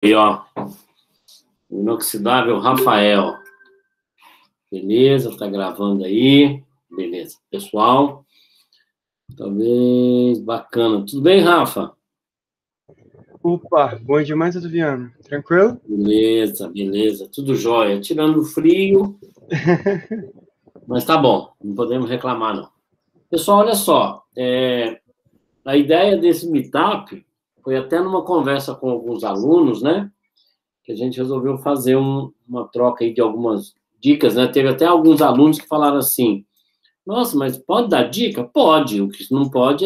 Aí, ó. Inoxidável Rafael. Beleza, tá gravando aí. Beleza. Pessoal, talvez bacana. Tudo bem, Rafa? Opa, bom demais, Adriano. Tranquilo? Beleza, beleza. Tudo jóia. Tirando o frio, mas tá bom. Não podemos reclamar, não. Pessoal, olha só. A ideia desse meetup foi até numa conversa com alguns alunos, né? Que a gente resolveu fazer uma troca aí de algumas dicas, né? Teve até alguns alunos que falaram assim: nossa, mas pode dar dica? Pode. O que não pode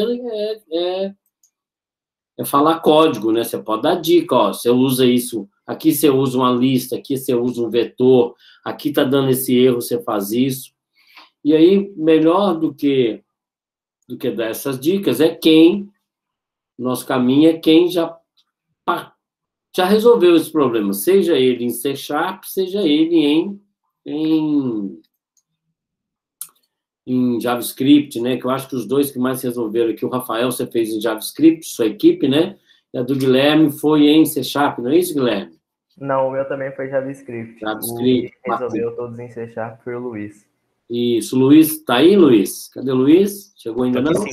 é falar código, né? Você pode dar dica, ó. Você usa isso, aqui você usa uma lista, aqui você usa um vetor, aqui tá dando esse erro, você faz isso. E aí, melhor do que dar essas dicas é nosso caminho é quem já resolveu esse problema, seja ele em C#, seja ele em JavaScript, né? Que eu acho que os dois que mais resolveram aqui, o Rafael você fez em JavaScript, sua equipe, né? E a do Guilherme foi em C#, não é isso, Guilherme? Não, o meu também foi JavaScript. JavaScript. O que resolveu todos em C# foi o Luiz. Isso, Luiz, tá aí, Luiz? Cadê o Luiz? Chegou ainda não? Sim.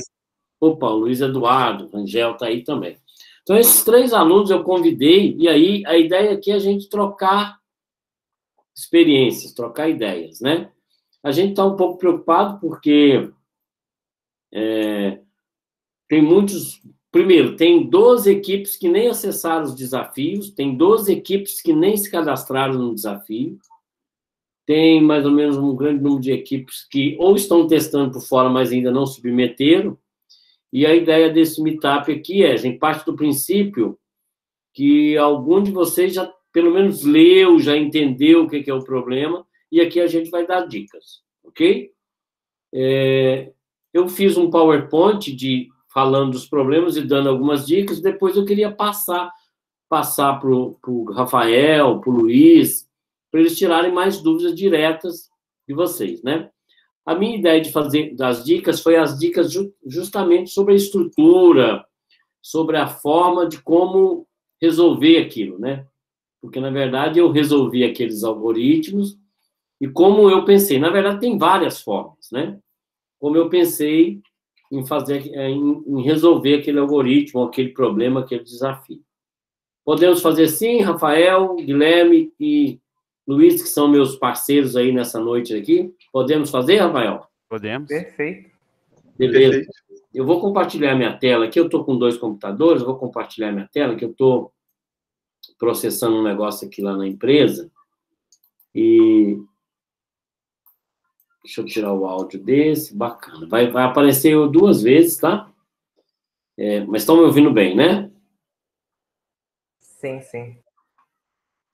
Opa, o Luiz Eduardo, o Angel tá aí também. Então, esses 3 alunos eu convidei, e aí a ideia aqui é a gente trocar experiências, trocar ideias, né? A gente está um pouco preocupado porque tem muitos... Primeiro, tem 12 equipes que nem acessaram os desafios, tem 12 equipes que nem se cadastraram no desafio, tem mais ou menos um grande número de equipes que ou estão testando por fora, mas ainda não submeteram, e a ideia desse meetup aqui a gente parte do princípio que algum de vocês já, pelo menos, leu, já entendeu o que é o problema, e aqui a gente vai dar dicas, ok? Eu fiz um PowerPoint falando dos problemas e dando algumas dicas, depois eu queria passar para o Rafael, para o Luiz, para eles tirarem mais dúvidas diretas de vocês, né? A minha ideia de fazer das dicas foi as dicas justamente sobre a estrutura, sobre a forma de como resolver aquilo, né? Porque, na verdade, eu resolvi aqueles algoritmos e como eu pensei. Na verdade, tem várias formas, né? Como eu pensei em resolver aquele algoritmo, aquele problema, aquele desafio. Podemos fazer sim, Rafael, Guilherme e Luiz, que são meus parceiros aí nessa noite aqui. Podemos fazer, Rafael? Podemos. Perfeito. Beleza. Perfeito. Eu vou compartilhar minha tela aqui. Eu estou com 2 computadores, eu vou compartilhar minha tela, que eu estou processando um negócio aqui lá na empresa. E deixa eu tirar o áudio desse. Bacana. Vai aparecer 2 vezes, tá? Mas estão me ouvindo bem, né? Sim, sim.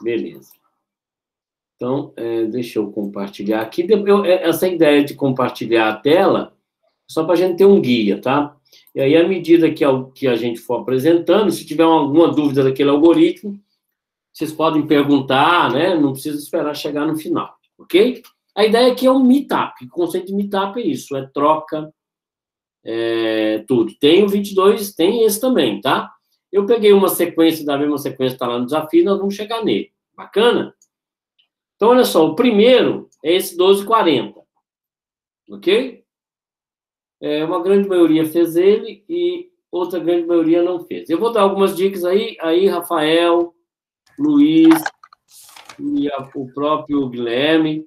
Beleza. Então, deixa eu compartilhar aqui. Essa ideia de compartilhar a tela, só para a gente ter um guia, tá? E aí, à medida que a gente for apresentando, se tiver alguma dúvida daquele algoritmo, vocês podem perguntar, né? Não precisa esperar chegar no final, ok? A ideia aqui é um meetup. O conceito de meetup é isso, é troca, tudo. Tem o 22, tem esse também, tá? Eu peguei uma sequência, da mesma sequência que está lá no desafio, nós vamos chegar nele. Bacana? Então, olha só, o primeiro é esse 1240, ok? Uma grande maioria fez ele e outra grande maioria não fez. Eu vou dar algumas dicas aí Rafael, Luiz e o próprio Guilherme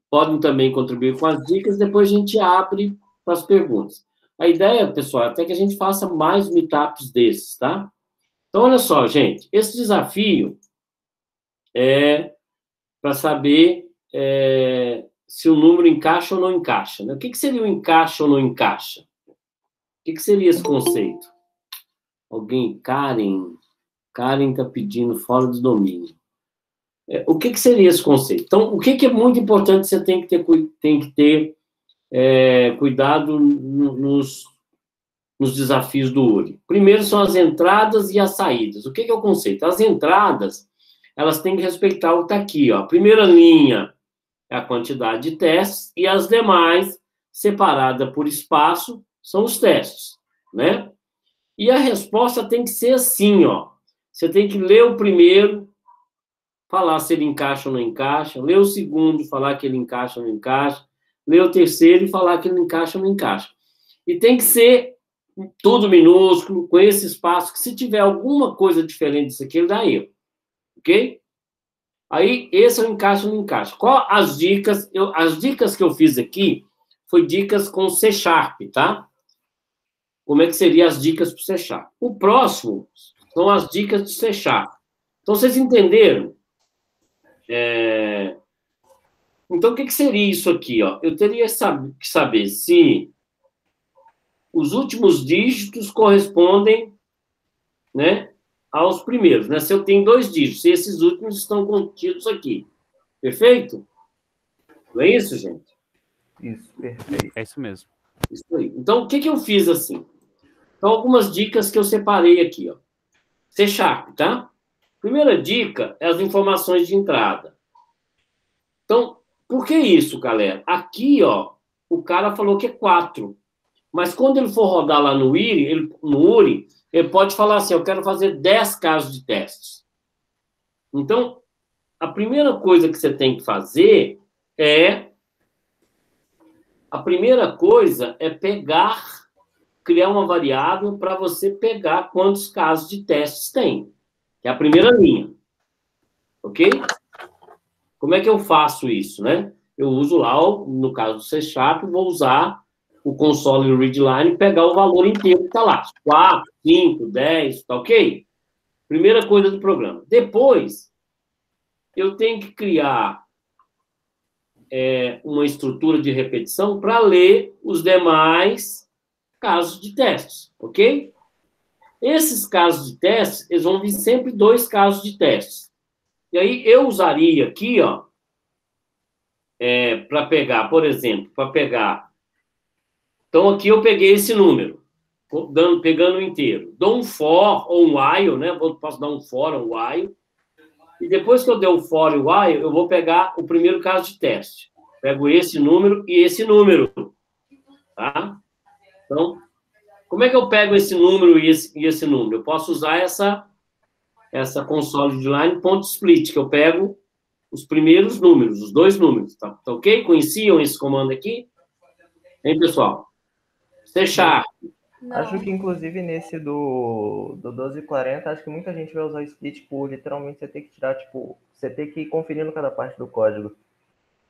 podem também contribuir com as dicas, depois a gente abre para as perguntas. A ideia, pessoal, é até que a gente faça mais meetups desses, tá? Então, olha só, gente, esse desafio é para saber se o número encaixa ou não encaixa, né? O que seria o encaixa ou não encaixa? O que seria esse conceito? Alguém? Karen está pedindo fora do domínio. O que seria esse conceito? Então, o que é muito importante, você tem que ter cuidado nos desafios do URI. Primeiro são as entradas e as saídas. O que é o conceito? As entradas, elas têm que respeitar o que está aqui, ó. A primeira linha é a quantidade de testes e as demais, separada por espaço, são os testes, né? E a resposta tem que ser assim, ó. você tem que ler o primeiro, falar se ele encaixa ou não encaixa, ler o segundo, falar que ele encaixa ou não encaixa, ler o terceiro e falar que ele encaixa ou não encaixa. E tem que ser tudo minúsculo, com esse espaço, que se tiver alguma coisa diferente disso aqui, ele dá erro. Ok? Aí, esse é o encaixe ou não encaixa. Qual as dicas? As dicas que eu fiz aqui foi dicas com C#, tá? Como é que seriam as dicas para o C#? O próximo são as dicas de C#. Então, vocês entenderam? Então, o que seria isso aqui? Ó? Eu teria que saber se os últimos dígitos correspondem, né, aos primeiros, né? Se eu tenho 2 dígitos, se esses últimos estão contidos aqui. Perfeito? Não é isso, gente? Isso, perfeito. É isso mesmo. Isso aí. Então, o que eu fiz assim? Então, algumas dicas que eu separei aqui, ó. C#, tá? Primeira dica é as informações de entrada. Então, por que isso, galera? Aqui, ó, o cara falou que é 4. Mas quando ele for rodar lá no URI, ele pode falar assim, eu quero fazer 10 casos de testes. Então, a primeira coisa que você tem que fazer é criar uma variável para você pegar quantos casos de testes tem. Que é a primeira linha. Ok? Como é que eu faço isso, né? Eu uso lá, no caso do C#, vou usar o console readline e pegar o valor inteiro que está lá. 4, 5, 10, tá ok? Primeira coisa do programa. Depois, eu tenho que criar uma estrutura de repetição para ler os demais casos de testes, ok? Esses casos de testes, eles vão vir sempre 2 casos de testes. E aí, eu usaria aqui, ó, para pegar, por exemplo, Então, aqui eu peguei esse número, pegando o inteiro. Dou um for ou um while, né? Posso dar um for ou um while. E depois que eu der o for e o while, eu vou pegar o primeiro caso de teste. Pego esse número e esse número. Tá? Então, como é que eu pego esse número e esse número? Eu posso usar essa console de line .split, que eu pego os primeiros números, os 2 números. Tá ok? Conheciam esse comando aqui? Hein, pessoal? C#. Acho que, inclusive, nesse do 1240, acho que muita gente vai usar o split por, literalmente, você ter que tirar, tipo, você ter que ir conferindo cada parte do código.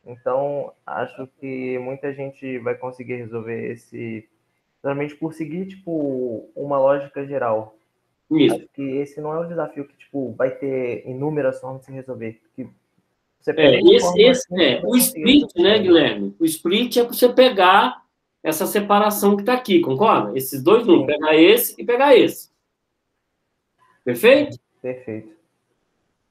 Então, acho que muita gente vai conseguir resolver esse, realmente por seguir, tipo, uma lógica geral. Isso. Acho que esse não é um desafio que, tipo, vai ter inúmeras formas de se resolver. Que você pega o split, né, Guilherme? O split é para você pegar essa separação que está aqui, concorda? Esses 2 números, pegar esse e pegar esse. Perfeito? Perfeito.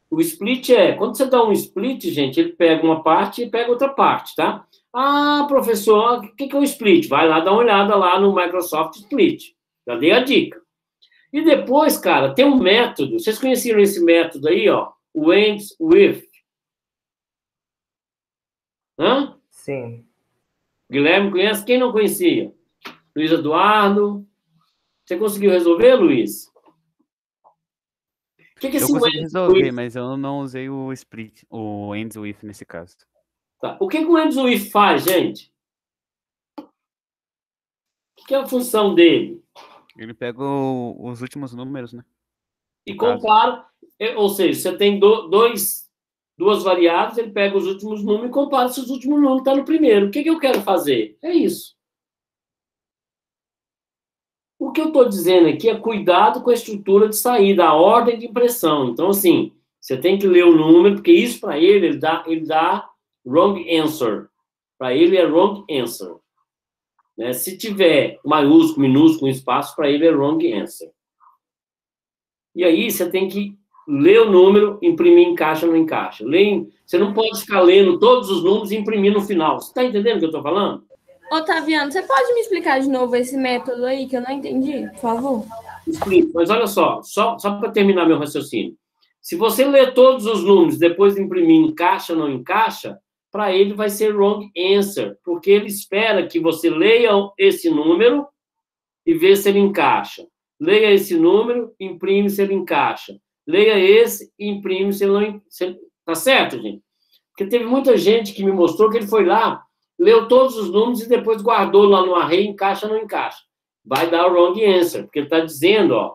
O split quando você dá um split, gente, ele pega uma parte e pega outra parte, tá? Ah, professor, o que é o split? Vai lá dar uma olhada lá no Microsoft Split. Já dei a dica. E depois, cara, tem um método. Vocês conheceram esse método aí, ó? O ends with. Hã? Sim. Guilherme conhece? Quem não conhecia? Luiz Eduardo. Você conseguiu resolver, Luiz? Eu consegui resolver, mas eu não usei o split, o ends with nesse caso. Tá. O que o ends with faz, gente? O que é a função dele? Ele pega os últimos números, né? E compara, ou seja, você tem duas variáveis, ele pega os últimos números e compara se os últimos números estão no primeiro. O que eu quero fazer? É isso. O que eu estou dizendo aqui é cuidado com a estrutura de saída, a ordem de impressão. Então, assim, você tem que ler o número, porque isso para ele dá wrong answer. Para ele é wrong answer. Né? Se tiver maiúsculo, minúsculo, espaço, para ele é wrong answer. E aí você tem que ler o número, imprimir encaixa ou não encaixa. Você não pode ficar lendo todos os números e imprimir no final. Você está entendendo o que eu estou falando? Otaviano, você pode me explicar de novo esse método aí que eu não entendi, por favor? Explico, mas olha só para terminar meu raciocínio. Se você ler todos os números, depois de imprimir encaixa ou não encaixa, para ele vai ser wrong answer, porque ele espera que você leia esse número e vê se ele encaixa. Leia esse número, imprime se ele encaixa. leia esse e imprime, se não... Tá certo, gente? Porque teve muita gente que me mostrou que ele foi lá, leu todos os números e depois guardou lá no array, encaixa ou não encaixa. Vai dar o wrong answer, porque ele está dizendo, ó,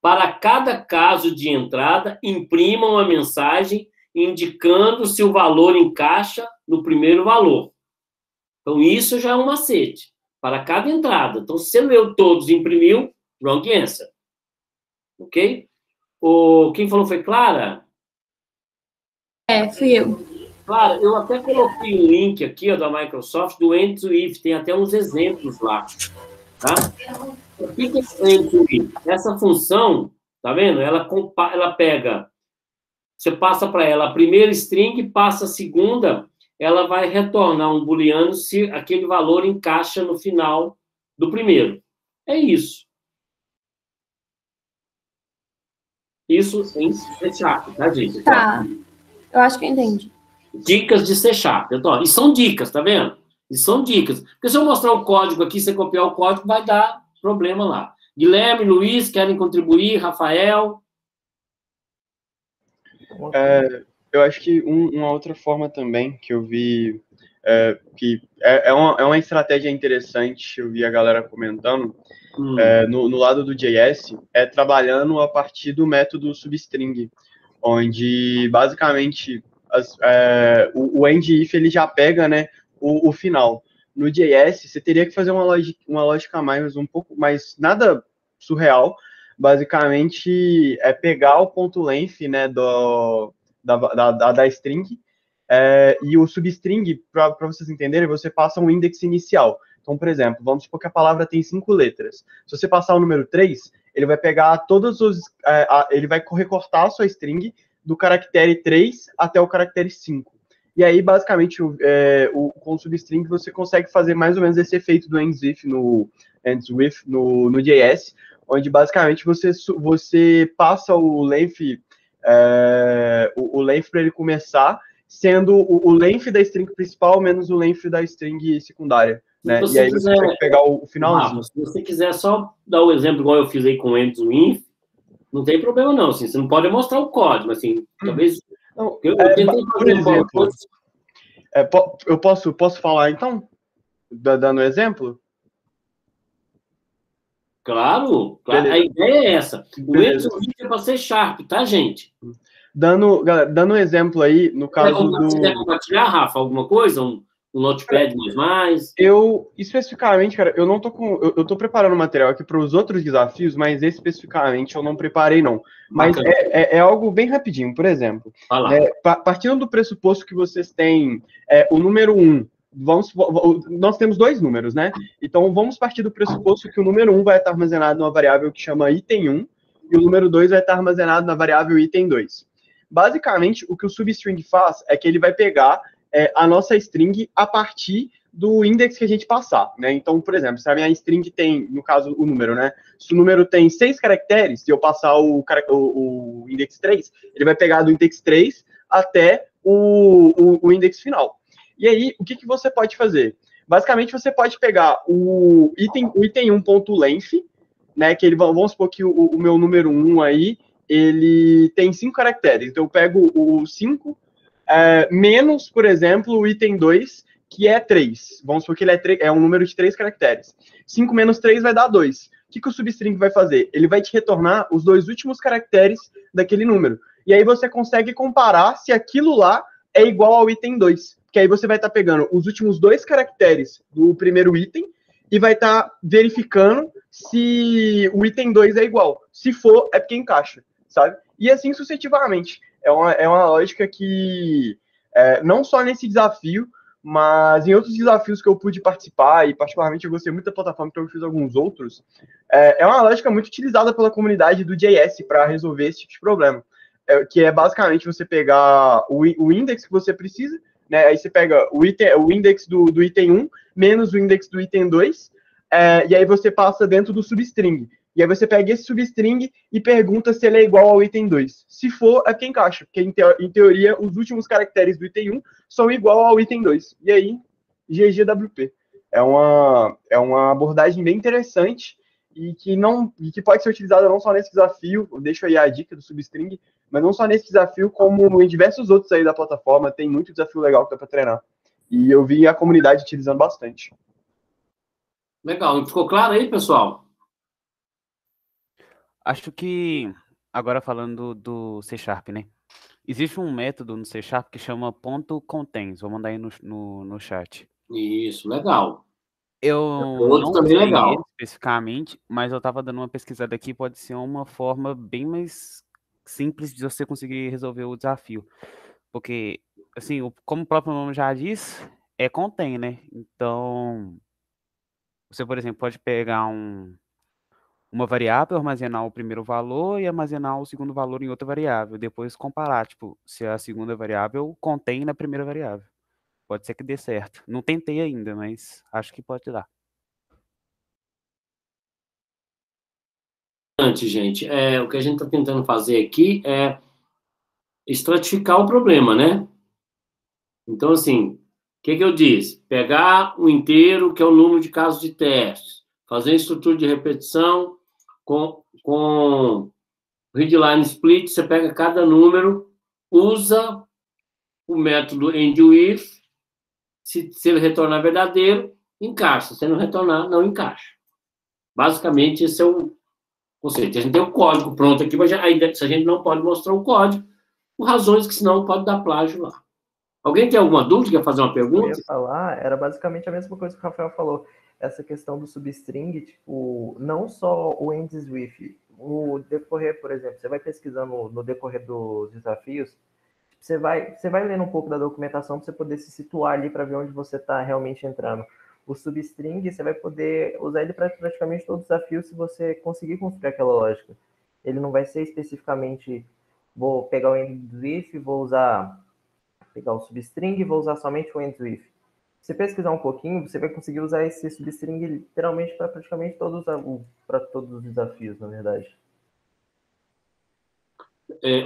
para cada caso de entrada, imprima uma mensagem indicando se o valor encaixa no primeiro valor. Então, isso já é um macete. Para cada entrada. Então, se você leu todos e imprimiu, wrong answer. Ok? Quem falou foi Clara? Fui eu. Clara, eu até coloquei um link aqui, ó, da Microsoft, do End to If. Tem até uns exemplos lá. Tá? O que é End to If? Essa função, tá vendo? Ela pega... Você passa para ela a primeira string, passa a segunda, ela vai retornar um booleano se aquele valor encaixa no final do primeiro. É isso. Isso em C Sharp, tá, gente? Tá. Eu acho que eu entendi. Dicas de C Sharp. Então, e são dicas, tá vendo? E são dicas. Porque se eu mostrar o código aqui, você copiar o código, vai dar problema lá. Guilherme, Luiz, querem contribuir? Rafael? Eu acho que uma outra forma também que eu vi que é uma estratégia interessante, eu vi a galera comentando, no lado do JS, é trabalhando a partir do método substring, onde basicamente o end-if ele já pega, né, o final. No JS, você teria que fazer uma lógica mais, um pouco mais, nada surreal, basicamente é pegar o ponto length, né, da string, e o substring, para vocês entenderem, você passa um index inicial. Então, por exemplo, vamos supor que a palavra tem 5 letras. Se você passar o número 3, ele vai pegar todos os... ele vai recortar a sua string do caractere 3 até o caractere 5. E aí, basicamente, com o substring, você consegue fazer mais ou menos esse efeito do ends with no JS, onde, basicamente, você passa o length para ele começar, sendo o length da string principal menos o length da string secundária. Né? E aí você consegue pegar o finalzinho. Se você quiser só dar o exemplo igual eu fiz aí com o ends with, não tem problema não, assim, você não pode mostrar o código, assim, talvez... Não, eu tentei por exemplo, eu posso falar então? Dando exemplo? Claro, a ideia é essa. O ends with é para ser sharp, tá, gente? Dando um exemplo aí, no caso Você quer compartilhar, Rafa, alguma coisa? Um Notepad mais? Eu, especificamente, cara, eu não tô com... Eu tô preparando material aqui para os outros desafios, mas especificamente eu não preparei, não. Mas é algo bem rapidinho. Por exemplo, partindo do pressuposto que vocês têm o número 1, nós temos 2 números, né? Então, vamos partir do pressuposto que o número 1 vai estar armazenado numa variável que chama item 1, e o número 2 vai estar armazenado na variável item 2. Basicamente, o que o substring faz é que ele vai pegar a nossa string a partir do index que a gente passar, né? Então, por exemplo, se a minha string tem, no caso, o número, né? Se o número tem 6 caracteres, e eu passar o index 3, ele vai pegar do index 3 até o index final. E aí, o que você pode fazer? Basicamente, você pode pegar o item 1.length, né? Que vamos supor que o meu número 1 aí, ele tem 5 caracteres. Então, eu pego o 5 menos, por exemplo, o item 2, que é 3. Vamos supor que ele é um número de 3 caracteres. 5 menos 3 vai dar 2. O que o substring vai fazer? Ele vai te retornar os 2 últimos caracteres daquele número. E aí você consegue comparar se aquilo lá é igual ao item 2. Que aí você vai estar pegando os últimos 2 caracteres do primeiro item e vai estar verificando se o item 2 é igual. Se for, é porque encaixa, sabe? E assim sucessivamente. É uma lógica que, não só nesse desafio, mas em outros desafios que eu pude participar, e particularmente eu gostei muito da plataforma, então eu fiz alguns outros, é uma lógica muito utilizada pela comunidade do JS para resolver esse tipo de problema. Que é basicamente você pegar o index que você precisa, né? Aí você pega o index do item 1 menos o index do item 2, e aí você passa dentro do substring. E aí você pega esse substring e pergunta se ele é igual ao item 2. Se for, é porque encaixa, porque em teoria os últimos caracteres do item 1 são igual ao item 2. E aí, GGWP. É uma abordagem bem interessante e que pode ser utilizada não só nesse desafio, eu deixo aí a dica do Substring, mas não só nesse desafio, como em diversos outros aí da plataforma, tem muito desafio legal que dá para treinar. E eu vi a comunidade utilizando bastante. Legal. Ficou claro aí, pessoal? Acho que, agora falando do C Sharp, né? Existe um método no C Sharp que chama .contains. Vou mandar aí no chat. Isso, legal. Eu não também usei legal. ele especificamente, mas eu estava dando uma pesquisada aqui, pode ser uma forma bem mais simples de você conseguir resolver o desafio. Porque, assim, como o próprio nome já diz, é contain, né? Então, você, por exemplo, pode pegar uma variável, armazenar o primeiro valor e armazenar o segundo valor em outra variável. Depois comparar, tipo, se a segunda variável contém na primeira variável. Pode ser que dê certo. Não tentei ainda, mas acho que pode dar. Gente, o que a gente está tentando fazer aqui é estratificar o problema, né? Então, assim, o que eu disse? Pegar o inteiro, que é o número de casos de testes, fazer a estrutura de repetição com readline split, você pega cada número, usa o método end-with, se ele retornar verdadeiro, encaixa. Se ele não retornar, não encaixa. Basicamente, esse é o conceito. A gente tem o código pronto aqui, mas se a gente não pode mostrar o código, por razões que senão pode dar plágio lá. Alguém tem alguma dúvida? Quer fazer uma pergunta? Eu ia falar, era basicamente a mesma coisa que o Rafael falou. Essa questão do substring, tipo, não só o ends with, o decorrer, por exemplo, você vai pesquisando no decorrer dos desafios, você vai lendo um pouco da documentação para você poder se situar ali para ver onde você está realmente entrando. O substring, você vai poder usar ele para praticamente todo desafio se você conseguir construir aquela lógica. Ele não vai ser especificamente, vou pegar o ends with, vou pegar o substring e vou usar somente o ends with. Se você pesquisar um pouquinho, você vai conseguir usar esse substring literalmente para praticamente todos os desafios, na verdade.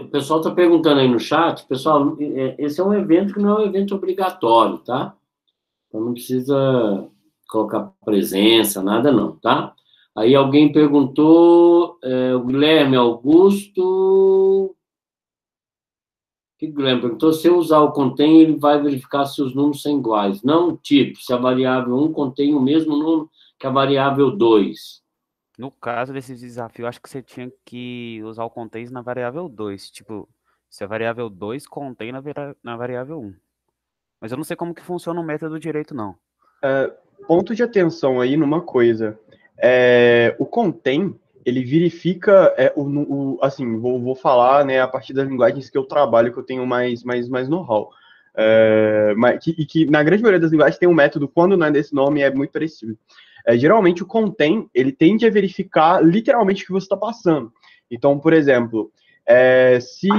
O pessoal está perguntando aí no chat, pessoal, esse é um evento que não é um evento obrigatório, tá? Então não precisa colocar presença, nada não, tá? Aí alguém perguntou, o Guilherme Augusto... O que o Guilherme perguntou? Se eu usar o contain, ele vai verificar se os números são iguais. Não, tipo, se a variável 1 contém o mesmo número que a variável 2. No caso desse desafio, acho que você tinha que usar o contains na variável 2. Tipo, se a variável 2 contém na variável 1. Mas eu não sei como que funciona o método direito, não. Ponto de atenção aí numa coisa. O contain, ele verifica, assim, vou falar, né, a partir das linguagens que eu trabalho, que eu tenho mais know-how. Que na grande maioria das linguagens tem um método, quando não é desse nome, é muito parecido. Geralmente o contain, ele tende a verificar literalmente o que você está passando. Então, por exemplo, se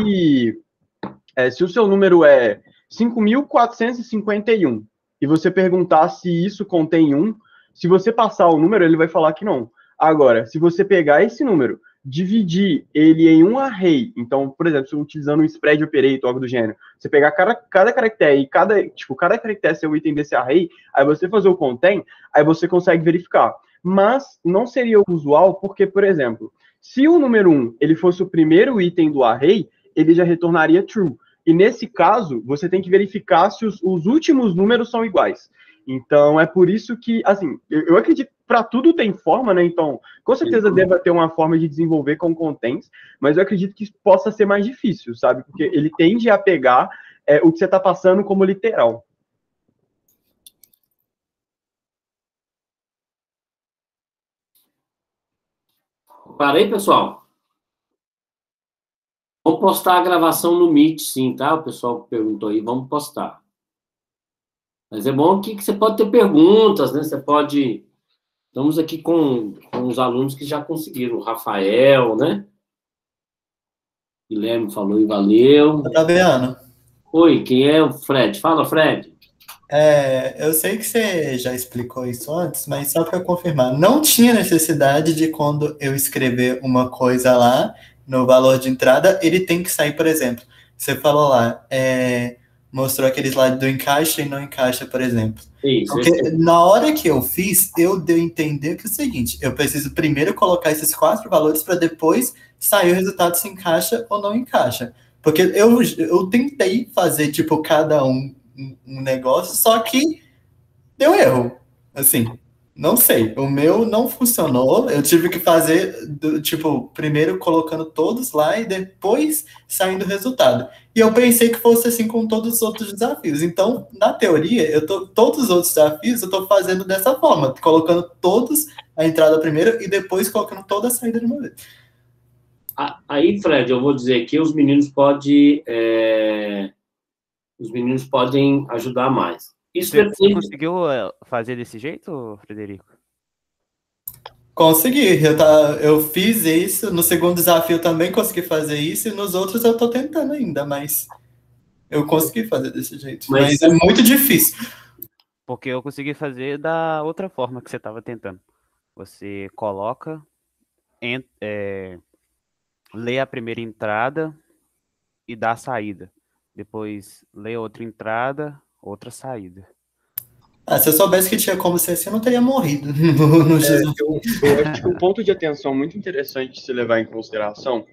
o seu número é 5.451 e você perguntar se isso contém 1, se você passar o número, ele vai falar que não. Agora, se você pegar esse número, dividir ele em um array, então, por exemplo, utilizando um spread operator, algo do gênero, você pegar cada caractere e cada caractere ser o item desse array, aí você fazer o contain, aí você consegue verificar. Mas não seria usual porque, por exemplo, se o número 1 ele fosse o primeiro item do array, ele já retornaria true. E nesse caso, você tem que verificar se os últimos números são iguais. Então, é por isso que, assim, eu acredito que para tudo tem forma, né? Então, com certeza deva ter uma forma de desenvolver com contains, mas eu acredito que possa ser mais difícil, sabe? Porque ele tende a pegar o que você está passando como literal. Parei, pessoal? Vamos postar a gravação no Meet, sim, tá? O pessoal que perguntou aí, vamos postar. Mas é bom que você pode ter perguntas, né? Você pode... Estamos aqui com os alunos que já conseguiram. O Rafael, né? Guilherme falou e valeu. Otaviano. Oi, quem é o Fred? Fala, Fred. Eu sei que você já explicou isso antes, mas só para confirmar, não tinha necessidade de quando eu escrever uma coisa lá, no valor de entrada, ele tem que sair, por exemplo, você falou lá, mostrou aquele slide do encaixa e não encaixa, por exemplo. Isso. Porque na hora que eu fiz, eu dei a entender que é o seguinte, eu preciso primeiro colocar esses 4 valores para depois sair o resultado se encaixa ou não encaixa. Porque eu tentei fazer, tipo, cada um negócio, só que deu erro. Assim, não sei. O meu não funcionou. Eu tive que fazer, tipo, primeiro colocando todos lá e depois saindo o resultado. E eu pensei que fosse assim com todos os outros desafios. Então, na teoria, todos os outros desafios eu estou fazendo dessa forma, colocando todos a entrada primeiro e depois colocando toda a saída de uma vez. Aí, Fred, eu vou dizer que os meninos podem ajudar mais. Você conseguiu fazer desse jeito, Frederico? Consegui. Eu fiz isso. No segundo desafio também consegui fazer isso. E nos outros eu tô tentando ainda, mas eu consegui fazer desse jeito. Mas é muito difícil. Porque eu consegui fazer da outra forma que você estava tentando. Você coloca, lê a primeira entrada e dá a saída. Depois lê outra entrada, outra saída. Se eu soubesse que tinha como ser assim, eu não teria morrido. Eu acho que um ponto de atenção muito interessante de se levar em consideração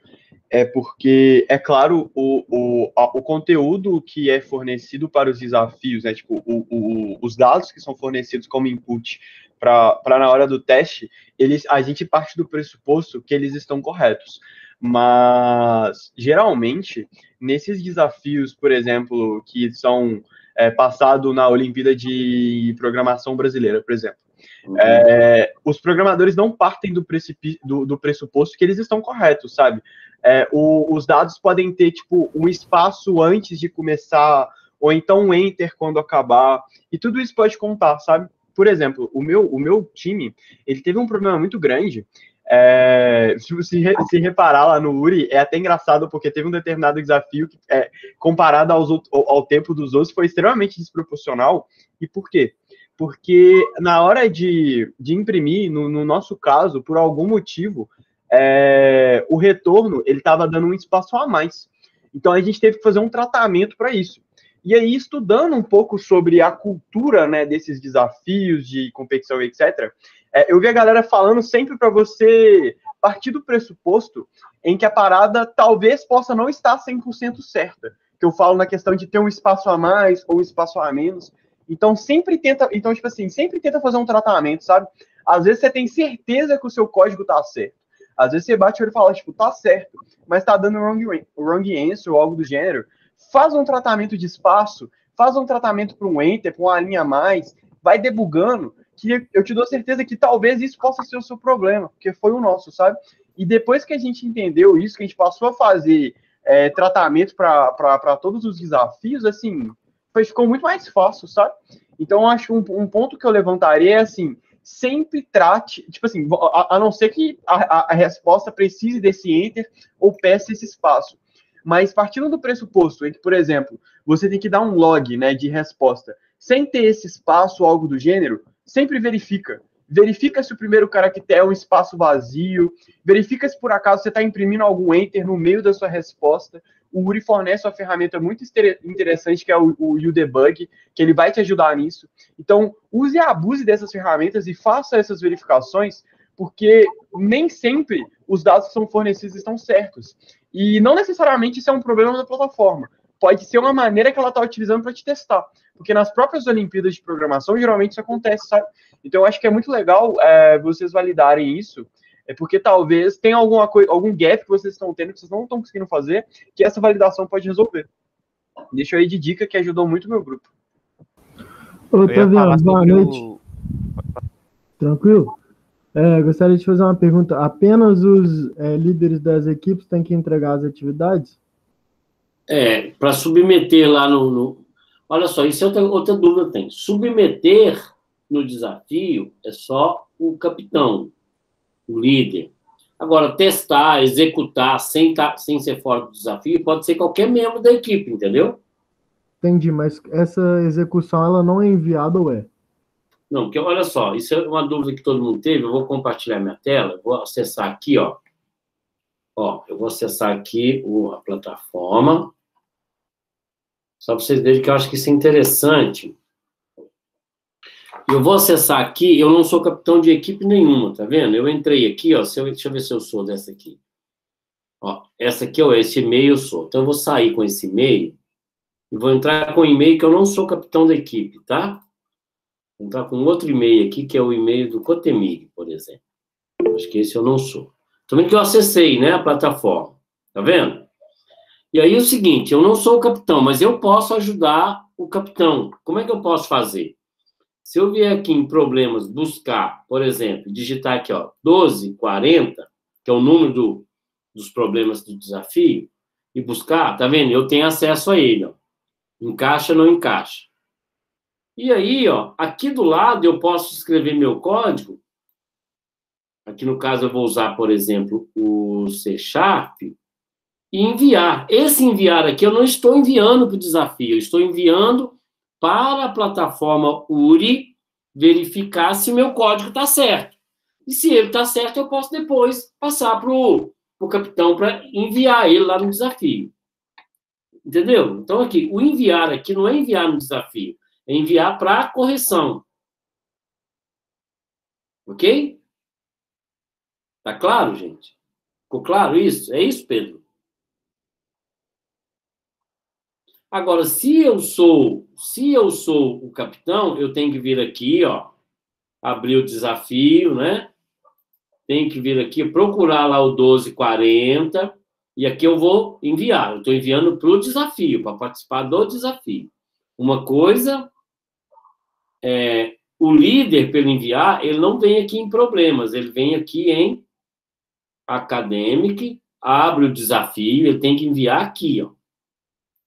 é porque, é claro, o conteúdo que é fornecido para os desafios, né, tipo, os dados que são fornecidos como input para na hora do teste, a gente parte do pressuposto que eles estão corretos. Mas, geralmente, nesses desafios, por exemplo, que são passados na Olimpíada de Programação Brasileira, por exemplo, os programadores não partem do pressuposto que eles estão corretos, sabe? Os dados podem ter, tipo, um espaço antes de começar, ou então um enter quando acabar, e tudo isso pode contar, sabe? Por exemplo, o meu time, ele teve um problema muito grande. Se reparar lá no URI, é até engraçado, porque teve um determinado desafio que, comparado ao tempo dos outros, foi extremamente desproporcional. E por quê? Porque na hora de imprimir, no nosso caso, por algum motivo, o retorno ele estava dando um espaço a mais. Então a gente teve que fazer um tratamento para isso. E aí, estudando um pouco sobre a cultura, né, desses desafios de competição, etc., eu vi a galera falando sempre para você partir do pressuposto em que a parada talvez possa não estar 100% certa. Que eu falo na questão de ter um espaço a mais ou um espaço a menos. Então, sempre tenta fazer um tratamento, sabe? Às vezes você tem certeza que o seu código tá certo. Às vezes você bate o olho e fala, tipo, tá certo, mas tá dando wrong answer ou algo do gênero. Faz um tratamento de espaço, faz um tratamento para um enter, para uma linha a mais, vai debugando, que eu te dou certeza que talvez isso possa ser o seu problema, porque foi o nosso, sabe? E depois que a gente entendeu isso, que a gente passou a fazer tratamento para todos os desafios, assim, ficou muito mais fácil, sabe? Então, acho que um ponto que eu levantaria é, assim, sempre trate, tipo assim, a não ser que a resposta precise desse enter ou peça esse espaço. Mas partindo do pressuposto em que, por exemplo, você tem que dar um log, né, de resposta, sem ter esse espaço ou algo do gênero, sempre verifica. Verifica se o primeiro caractere é um espaço vazio, verifica se por acaso você está imprimindo algum enter no meio da sua resposta. O URI fornece uma ferramenta muito interessante, que é o UDebug, que ele vai te ajudar nisso. Então, use e abuse dessas ferramentas e faça essas verificações, porque nem sempre os dados que são fornecidos estão certos. E não necessariamente isso é um problema da plataforma. Pode ser uma maneira que ela está utilizando para te testar. Porque nas próprias Olimpíadas de Programação, geralmente isso acontece, sabe? Então, eu acho que é muito legal vocês validarem isso, porque talvez tenha algum gap que vocês estão tendo, que vocês não estão conseguindo fazer, que essa validação pode resolver. Deixa eu aí de dica que ajudou muito o meu grupo. Ô, Taviano, boa noite. Tranquilo? Gostaria de fazer uma pergunta. Apenas os líderes das equipes têm que entregar as atividades? Para submeter lá no... Olha só, isso é outra dúvida que tem. Submeter no desafio é só o capitão, o líder. Agora, testar, executar, sem ser fora do desafio, pode ser qualquer membro da equipe, entendeu? Entendi, mas essa execução, ela não é enviada ou é? Não, porque olha só, isso é uma dúvida que todo mundo teve. Eu vou compartilhar minha tela, vou acessar aqui, ó. Eu vou acessar aqui a plataforma. Só para vocês verem que eu acho que isso é interessante. Eu vou acessar aqui, eu não sou capitão de equipe nenhuma, tá vendo? Eu entrei aqui, ó, deixa eu ver se eu sou dessa aqui. Ó, essa aqui, ó, esse e-mail eu sou. Então, eu vou sair com esse e-mail e vou entrar com o e-mail que eu não sou capitão da equipe, tá? Vou entrar com outro e-mail aqui, que é o e-mail do Cotemig, por exemplo. Acho que esse eu não sou. Também que eu acessei, né, a plataforma. Tá vendo? E aí é o seguinte, eu não sou o capitão, mas eu posso ajudar o capitão. Como é que eu posso fazer? Se eu vier aqui em problemas, buscar, por exemplo, digitar aqui, ó, 1240, que é o número dos problemas do desafio, e buscar, tá vendo? Eu tenho acesso a ele, ó. Encaixa, não encaixa. E aí, ó, aqui do lado eu posso escrever meu código. Aqui no caso eu vou usar, por exemplo, o C# e enviar. Esse enviar aqui eu não estou enviando para o desafio, eu estou enviando para a plataforma URI verificar se o meu código está certo. E se ele está certo, eu posso depois passar para o capitão para enviar ele lá no desafio. Entendeu? Então, aqui, o enviar aqui não é enviar no desafio, é enviar para correção. Ok? Tá claro, gente? Ficou claro isso? É isso, Pedro? Agora, se eu sou o capitão, eu tenho que vir aqui, ó, abrir o desafio, né? Tem que vir aqui, procurar lá o 1240, e aqui eu vou enviar. Eu estou enviando para o desafio, para participar do desafio. Uma coisa é, o líder, pelo enviar, ele não vem aqui em problemas, ele vem aqui em academic, abre o desafio, ele tem que enviar aqui, ó.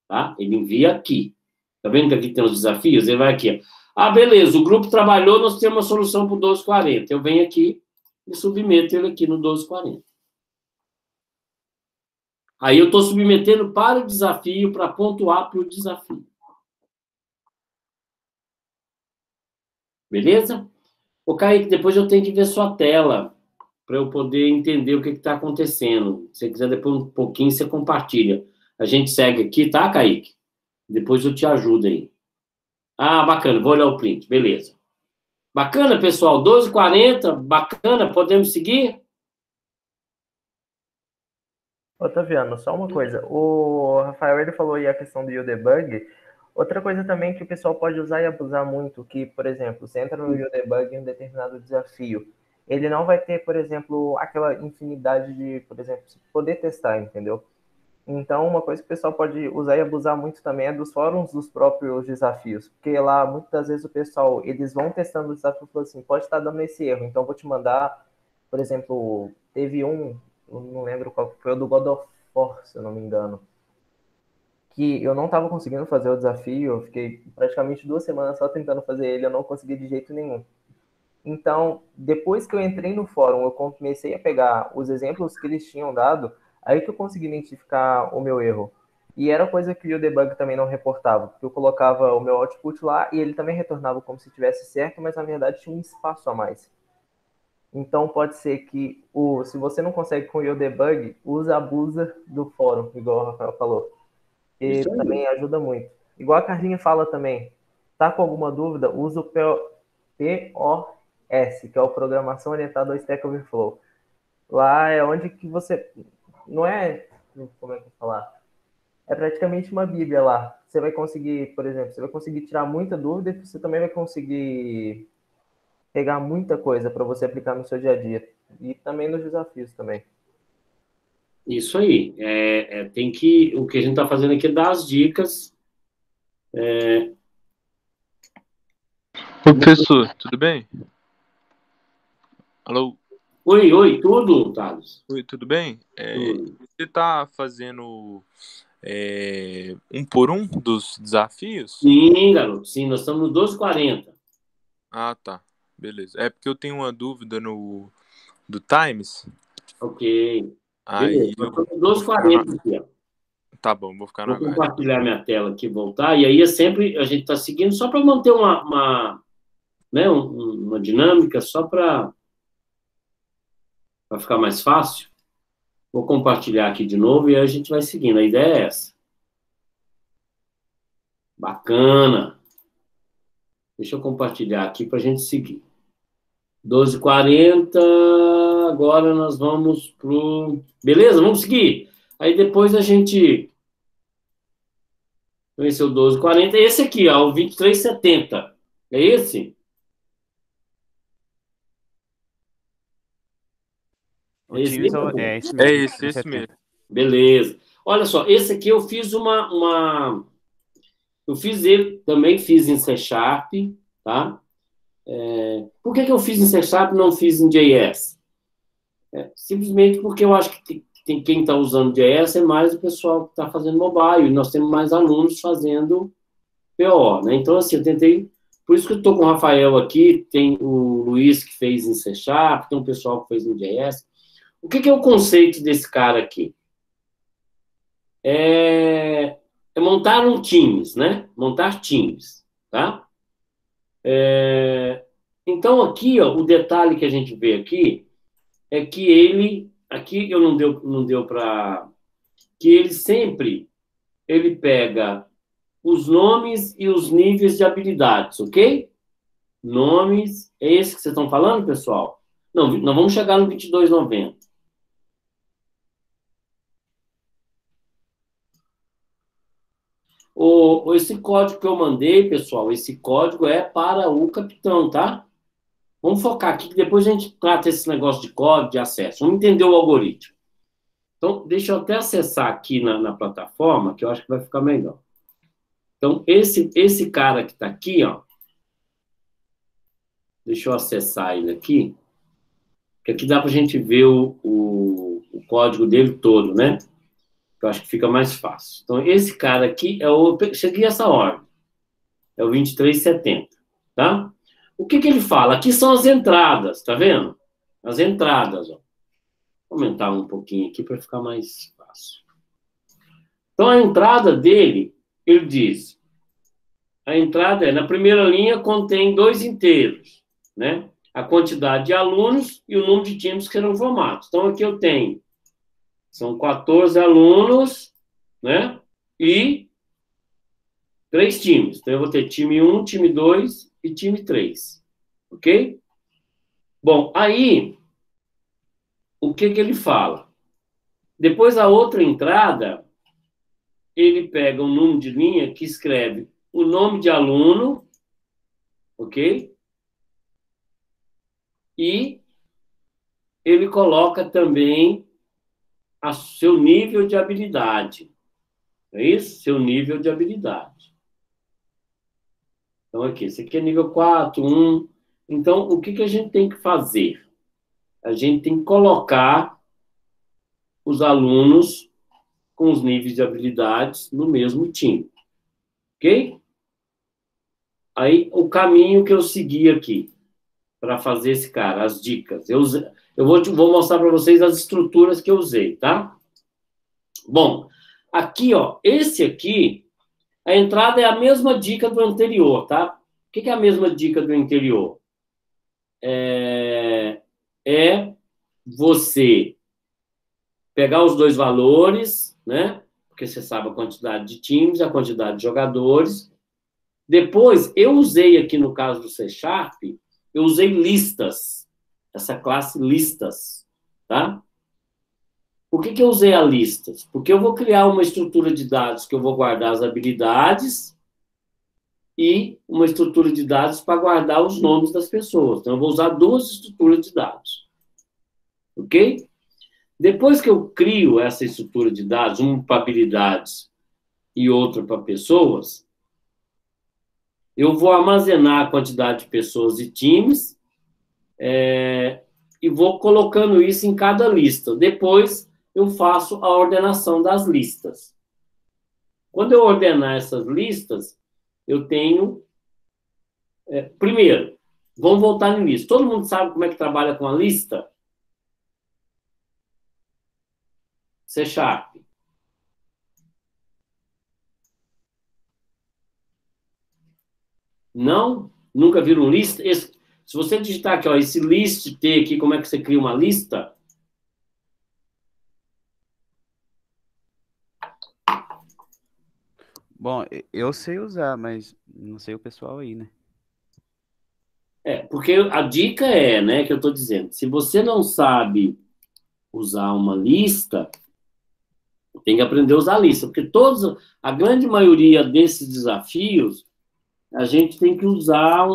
Tá? Ele envia aqui. Tá vendo que aqui tem os desafios? Ele vai aqui, ó. Ah, beleza, o grupo trabalhou, nós temos uma solução para o 1240. Eu venho aqui e submeto ele aqui no 1240. Aí eu estou submetendo para o desafio, para pontuar para o desafio. Beleza? Ô, Kaique, depois eu tenho que ver sua tela para eu poder entender o que está acontecendo. Se você quiser, depois um pouquinho, você compartilha. A gente segue aqui, tá, Kaique? Depois eu te ajudo aí. Ah, bacana, vou olhar o print, beleza. Bacana, pessoal, 12h40, bacana, podemos seguir? Otaviano, só uma coisa. O Rafael, ele falou aí a questão do UDebug. Outra coisa também que o pessoal pode usar e abusar muito, que, por exemplo, você entra no UDebug em um determinado desafio, ele não vai ter, por exemplo, aquela infinidade de, por exemplo, poder testar, entendeu? Então, uma coisa que o pessoal pode usar e abusar muito também é dos fóruns dos próprios desafios, porque lá, muitas vezes, o pessoal, eles vão testando o desafio e falam assim, pode estar dando esse erro, então vou te mandar, por exemplo, teve um, eu não lembro qual foi, o do God of War, se eu não me engano, que eu não estava conseguindo fazer o desafio, eu fiquei praticamente 2 semanas só tentando fazer ele, eu não consegui de jeito nenhum. Então, depois que eu entrei no fórum, eu comecei a pegar os exemplos que eles tinham dado, aí que eu consegui identificar o meu erro. E era coisa que o debug também não reportava, porque eu colocava o meu output lá e ele também retornava como se tivesse certo, mas na verdade tinha um espaço a mais. Então pode ser que, se você não consegue com o debug, abusa do fórum, igual o Rafael falou. E também ajuda muito. Igual a Carlinha fala também, tá com alguma dúvida, usa o POS, que é o Programação Orientada ao Stack Overflow. Lá é onde que você... Não é... Como é que eu vou falar? É praticamente uma bíblia lá. Você vai conseguir, por exemplo, você vai conseguir tirar muita dúvida e você também vai conseguir pegar muita coisa para você aplicar no seu dia a dia. E também nos desafios também. Isso aí. Tem que... O que a gente está fazendo aqui é dar as dicas. Ô, professor, tudo bem? Alô? Oi, tudo, Thales? Oi, tudo bem? Tudo. Você está fazendo 1 por 1 dos desafios? Sim, garoto, sim, nós estamos no 12h40. Ah, tá. Beleza. É porque eu tenho uma dúvida do Times. Ok. Aí Beleza, nós estamos no 12h40 aqui, ó. Tá bom, vou ficar na Vou guarda. compartilhar minha tela aqui, voltar, e aí é sempre, a gente está seguindo só para manter uma dinâmica, só para ficar mais fácil. Vou compartilhar aqui de novo e aí a gente vai seguindo, a ideia é essa. Bacana. Deixa eu compartilhar aqui para a gente seguir. 12h40, agora nós vamos pro... Beleza? Vamos seguir. Aí depois a gente... Esse é o 12h40. Esse aqui, ó, o 23h70. É esse? É esse mesmo? É esse mesmo. Beleza. Olha só, esse aqui eu fiz Eu fiz ele, também fiz em C Sharp, tá? Por que eu fiz em C Sharp e não fiz em JS? Simplesmente porque eu acho que quem está usando JS é mais o pessoal que está fazendo mobile, e nós temos mais alunos fazendo PO, né? Então, assim, eu tentei... Por isso que eu estou com o Rafael aqui, tem o Luiz que fez em C Sharp, tem um pessoal que fez no JS. O que é o conceito desse cara aqui? É montar times, né? Montar times, tá? Então, aqui, ó, o detalhe que a gente vê aqui é que ele... Aqui eu não deu para... Que ele sempre... Ele pega os nomes e os níveis de habilidades, ok? Nomes... É esse que vocês estão falando, pessoal? Não, nós vamos chegar no 22,90. Esse código que eu mandei, pessoal, esse código é para o capitão, tá? Vamos focar aqui, que depois a gente trata esse negócio de código, de acesso. Vamos entender o algoritmo. Então, deixa eu até acessar aqui na plataforma, que eu acho que vai ficar melhor. Então, esse cara que está aqui, ó, deixa eu acessar ele aqui, que aqui dá para a gente ver o código dele todo, né? Eu acho que fica mais fácil. Então, esse cara aqui cheguei a essa ordem. É o 23,70, tá? O que ele fala? Aqui são as entradas, tá vendo? As entradas, ó. Vou aumentar um pouquinho aqui para ficar mais fácil. Então, a entrada dele, ele diz... A entrada na primeira linha contém 2 inteiros, né? A quantidade de alunos e o número de times que serão formados. Então, aqui eu tenho... São 14 alunos, né? E 3 times. Então, eu vou ter time 1, time 2 e time 3. Ok? Bom, aí, o que ele fala? Depois, a outra entrada, ele pega um número de linha que escreve o nome de aluno, ok? E ele coloca também seu nível de habilidade. É isso? Seu nível de habilidade. Então, aqui, esse aqui é nível 4, 1. Então, o que a gente tem que fazer? A gente tem que colocar os alunos com os níveis de habilidades no mesmo time. Ok? Aí, o caminho que eu segui aqui para fazer esse cara, as dicas. Eu vou mostrar para vocês as estruturas que eu usei, tá? Bom, aqui, ó, esse aqui, a entrada é a mesma dica do anterior, tá? O que é a mesma dica do anterior? É você pegar os 2 valores, né? Porque você sabe a quantidade de times, a quantidade de jogadores. Depois, eu usei aqui no caso do C Sharp, eu usei listas, essa classe listas, tá? Por que eu usei a listas? Porque eu vou criar uma estrutura de dados que eu vou guardar as habilidades e uma estrutura de dados para guardar os nomes das pessoas. Então, eu vou usar 2 estruturas de dados. Ok? Depois que eu crio essa estrutura de dados, uma para habilidades e outra para pessoas, eu vou armazenar a quantidade de pessoas e times e vou colocando isso em cada lista. Depois, eu faço a ordenação das listas. Quando eu ordenar essas listas, eu tenho... primeiro, vamos voltar no início. Todo mundo sabe como é que trabalha com a lista? C Sharp. Não? Nunca viram lista? Se você digitar aqui, ó, esse list T aqui, como é que você cria uma lista? Bom, eu sei usar, mas não sei o pessoal aí, né? Porque a dica é, né, que eu estou dizendo, se você não sabe usar uma lista, tem que aprender a usar a lista, porque a grande maioria desses desafios, a gente tem que usar,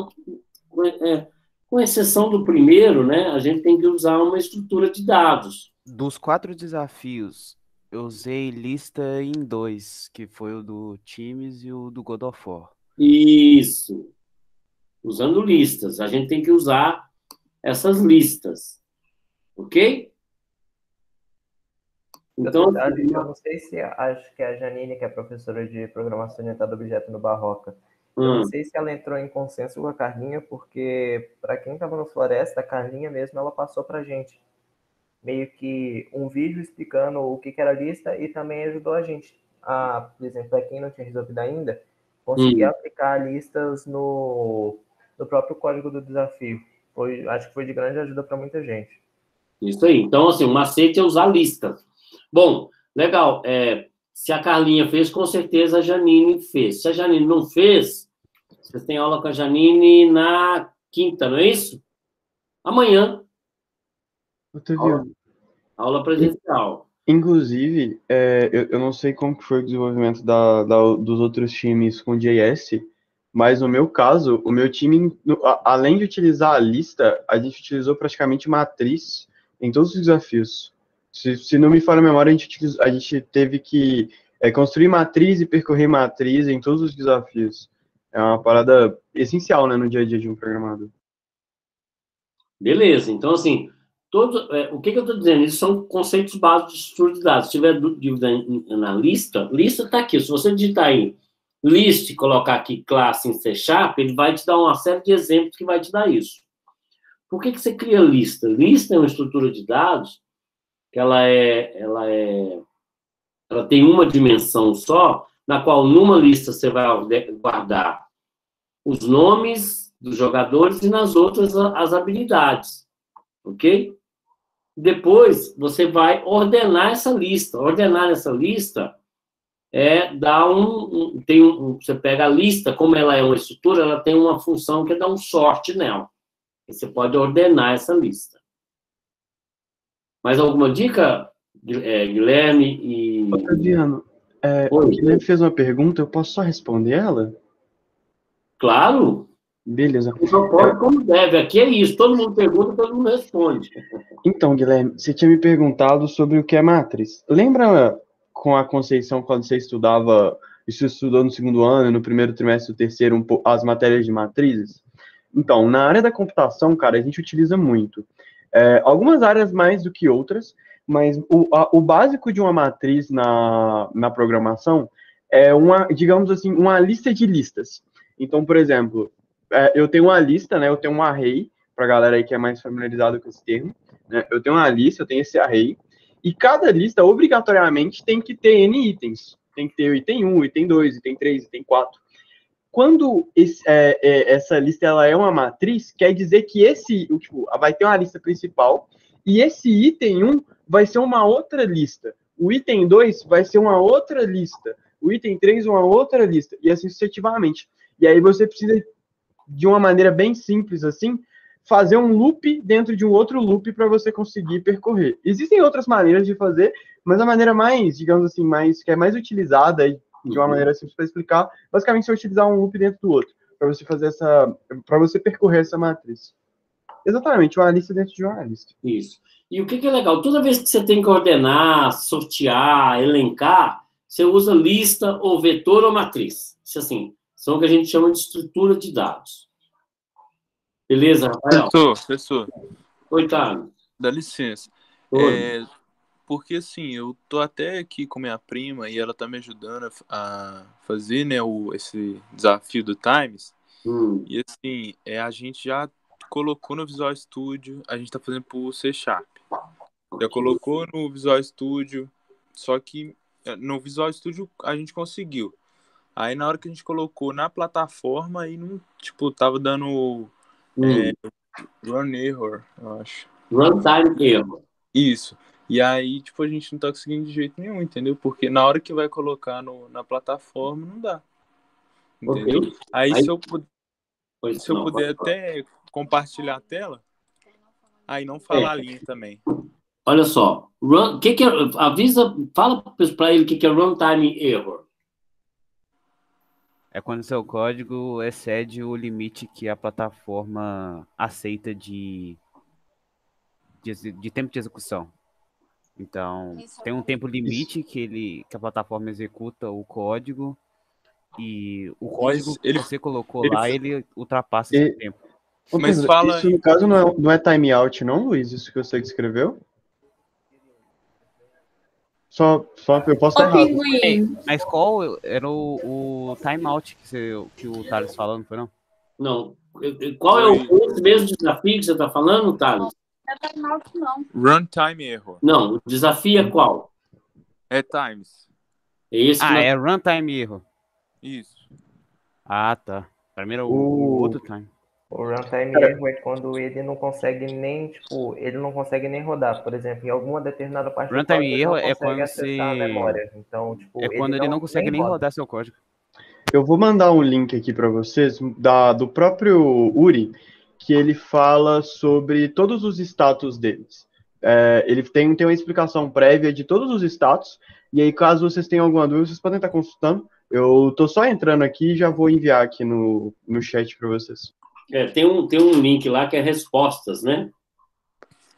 com exceção do primeiro, né, a gente tem que usar uma estrutura de dados. Dos 4 desafios, eu usei lista em 2, que foi o do Teams e o do God of War. Isso. Usando listas. A gente tem que usar essas listas. Ok? Então, eu não sei se acho que a Janine, que é professora de programação orientada a objeto no Barroca, eu não sei se ela entrou em consenso com a Carlinha, porque para quem estava no Floresta, a Carlinha mesmo, ela passou para a gente meio que um vídeo explicando o que era a lista e também ajudou a gente a, por exemplo, para quem não tinha resolvido ainda, conseguir aplicar listas no próprio código do desafio. Acho que foi de grande ajuda para muita gente. Isso aí. Então, assim, o macete é usar listas. Bom, legal. Se a Carlinha fez, com certeza a Janine fez. Se a Janine não fez, vocês têm aula com a Janine na quinta, não é isso? Amanhã. Aula presencial. Inclusive, eu não sei como que foi o desenvolvimento dos outros times com JS, mas no meu caso, o meu time, além de utilizar a lista, a gente utilizou praticamente matriz em todos os desafios. Se não me falha a memória, a gente teve que construir matriz e percorrer matriz em todos os desafios. É uma parada essencial, né, no dia a dia de um programador. Beleza. Então, assim, o que eu estou dizendo? Isso são conceitos básicos de estrutura de dados. Se tiver dúvida na lista está aqui. Se você digitar aí list e colocar aqui classe em C#, ele vai te dar uma série de exemplos que vai te dar isso. Por que você cria lista? Lista é uma estrutura de dados que ela tem uma dimensão só, na qual numa lista você vai guardar os nomes dos jogadores e nas outras as habilidades, ok? Depois você vai ordenar essa lista. Ordenar essa lista você pega a lista, como ela é uma estrutura, ela tem uma função que é dar um sort nela. Você pode ordenar essa lista. Mais alguma dica, Guilherme e... Otaviano, o Guilherme fez uma pergunta, eu posso só responder ela? Claro. Beleza. Só pode como deve. Aqui é isso. Todo mundo pergunta, todo mundo responde. Então, Guilherme, você tinha me perguntado sobre o que é matriz. Lembra com a Conceição, quando você estudou no segundo ano, no primeiro trimestre do terceiro, as matérias de matrizes? Então, na área da computação, cara, a gente utiliza muito. Algumas áreas mais do que outras, mas o básico de uma matriz na programação é digamos assim, uma lista de listas. Então, por exemplo, eu tenho uma lista, né? Eu tenho um array, para a galera aí que é mais familiarizada com esse termo, né? Eu tenho uma lista, eu tenho esse array, e cada lista, obrigatoriamente, tem que ter N itens. Tem que ter o item 1, item 2, item 3, item 4. Quando essa lista ela é uma matriz, quer dizer que vai ter uma lista principal, e esse item 1 vai ser uma outra lista. O item 2 vai ser uma outra lista. O item 3, uma outra lista. E assim sucessivamente. E aí você precisa, de uma maneira bem simples assim, fazer um loop dentro de um outro loop para você conseguir percorrer. Existem outras maneiras de fazer, mas a maneira mais, digamos assim, que é mais utilizada de uma maneira simples para explicar, basicamente você vai utilizar um loop dentro do outro para você para você percorrer essa matriz. Exatamente, uma lista dentro de uma lista. Isso. E o que é legal? Toda vez que você tem que ordenar, sortear, elencar, você usa lista ou vetor ou matriz. Isso assim, são o que a gente chama de estrutura de dados. Beleza, Rafael? Professor. Oi, tá. Dá licença. Porque assim, eu tô até aqui com minha prima e ela tá me ajudando a fazer, né, esse desafio do Times. E assim, a gente já colocou no Visual Studio, a gente tá fazendo por C#. Já colocou no Visual Studio, só que no Visual Studio a gente conseguiu. Aí na hora que a gente colocou na plataforma, aí não, tava dando run error, eu acho. Runtime error. Isso. E aí, tipo, a gente não tá conseguindo de jeito nenhum, entendeu? Porque na hora que vai colocar na plataforma, não dá. Entendeu? Okay. Aí, se eu puder até compartilhar a tela, aí não fala a linha também. Olha só, fala para ele o que é runtime error. É quando seu código excede o limite que a plataforma aceita de tempo de execução. Então, tem um tempo limite que a plataforma executa o código, e o código que você colocou lá, ele ultrapassa esse tempo. Mas fala... Isso, no caso, não é timeout, não, Luiz? Isso que você escreveu? Só eu posso estar errado. Mas qual era o timeout que o Thales falou, não foi não? Não. Qual é o mesmo desafio que você está falando, Thales? Não é timeout, não. Runtime error. Não, o desafio é qual? É times. É runtime error. Isso. Ah, tá. Para mim era o outro time. O runtime error é quando ele não consegue nem, ele não consegue nem rodar. Por exemplo, em alguma determinada parte do código, ele não consegue acessar a memória. Então, quando ele não consegue nem rodar seu código. Eu vou mandar um link aqui para vocês do próprio Uri, que ele fala sobre todos os status deles. Ele tem uma explicação prévia de todos os status, e aí, caso vocês tenham alguma dúvida, vocês podem estar consultando. Eu tô só entrando aqui e já vou enviar aqui no chat para vocês. Tem um link lá que é respostas, né?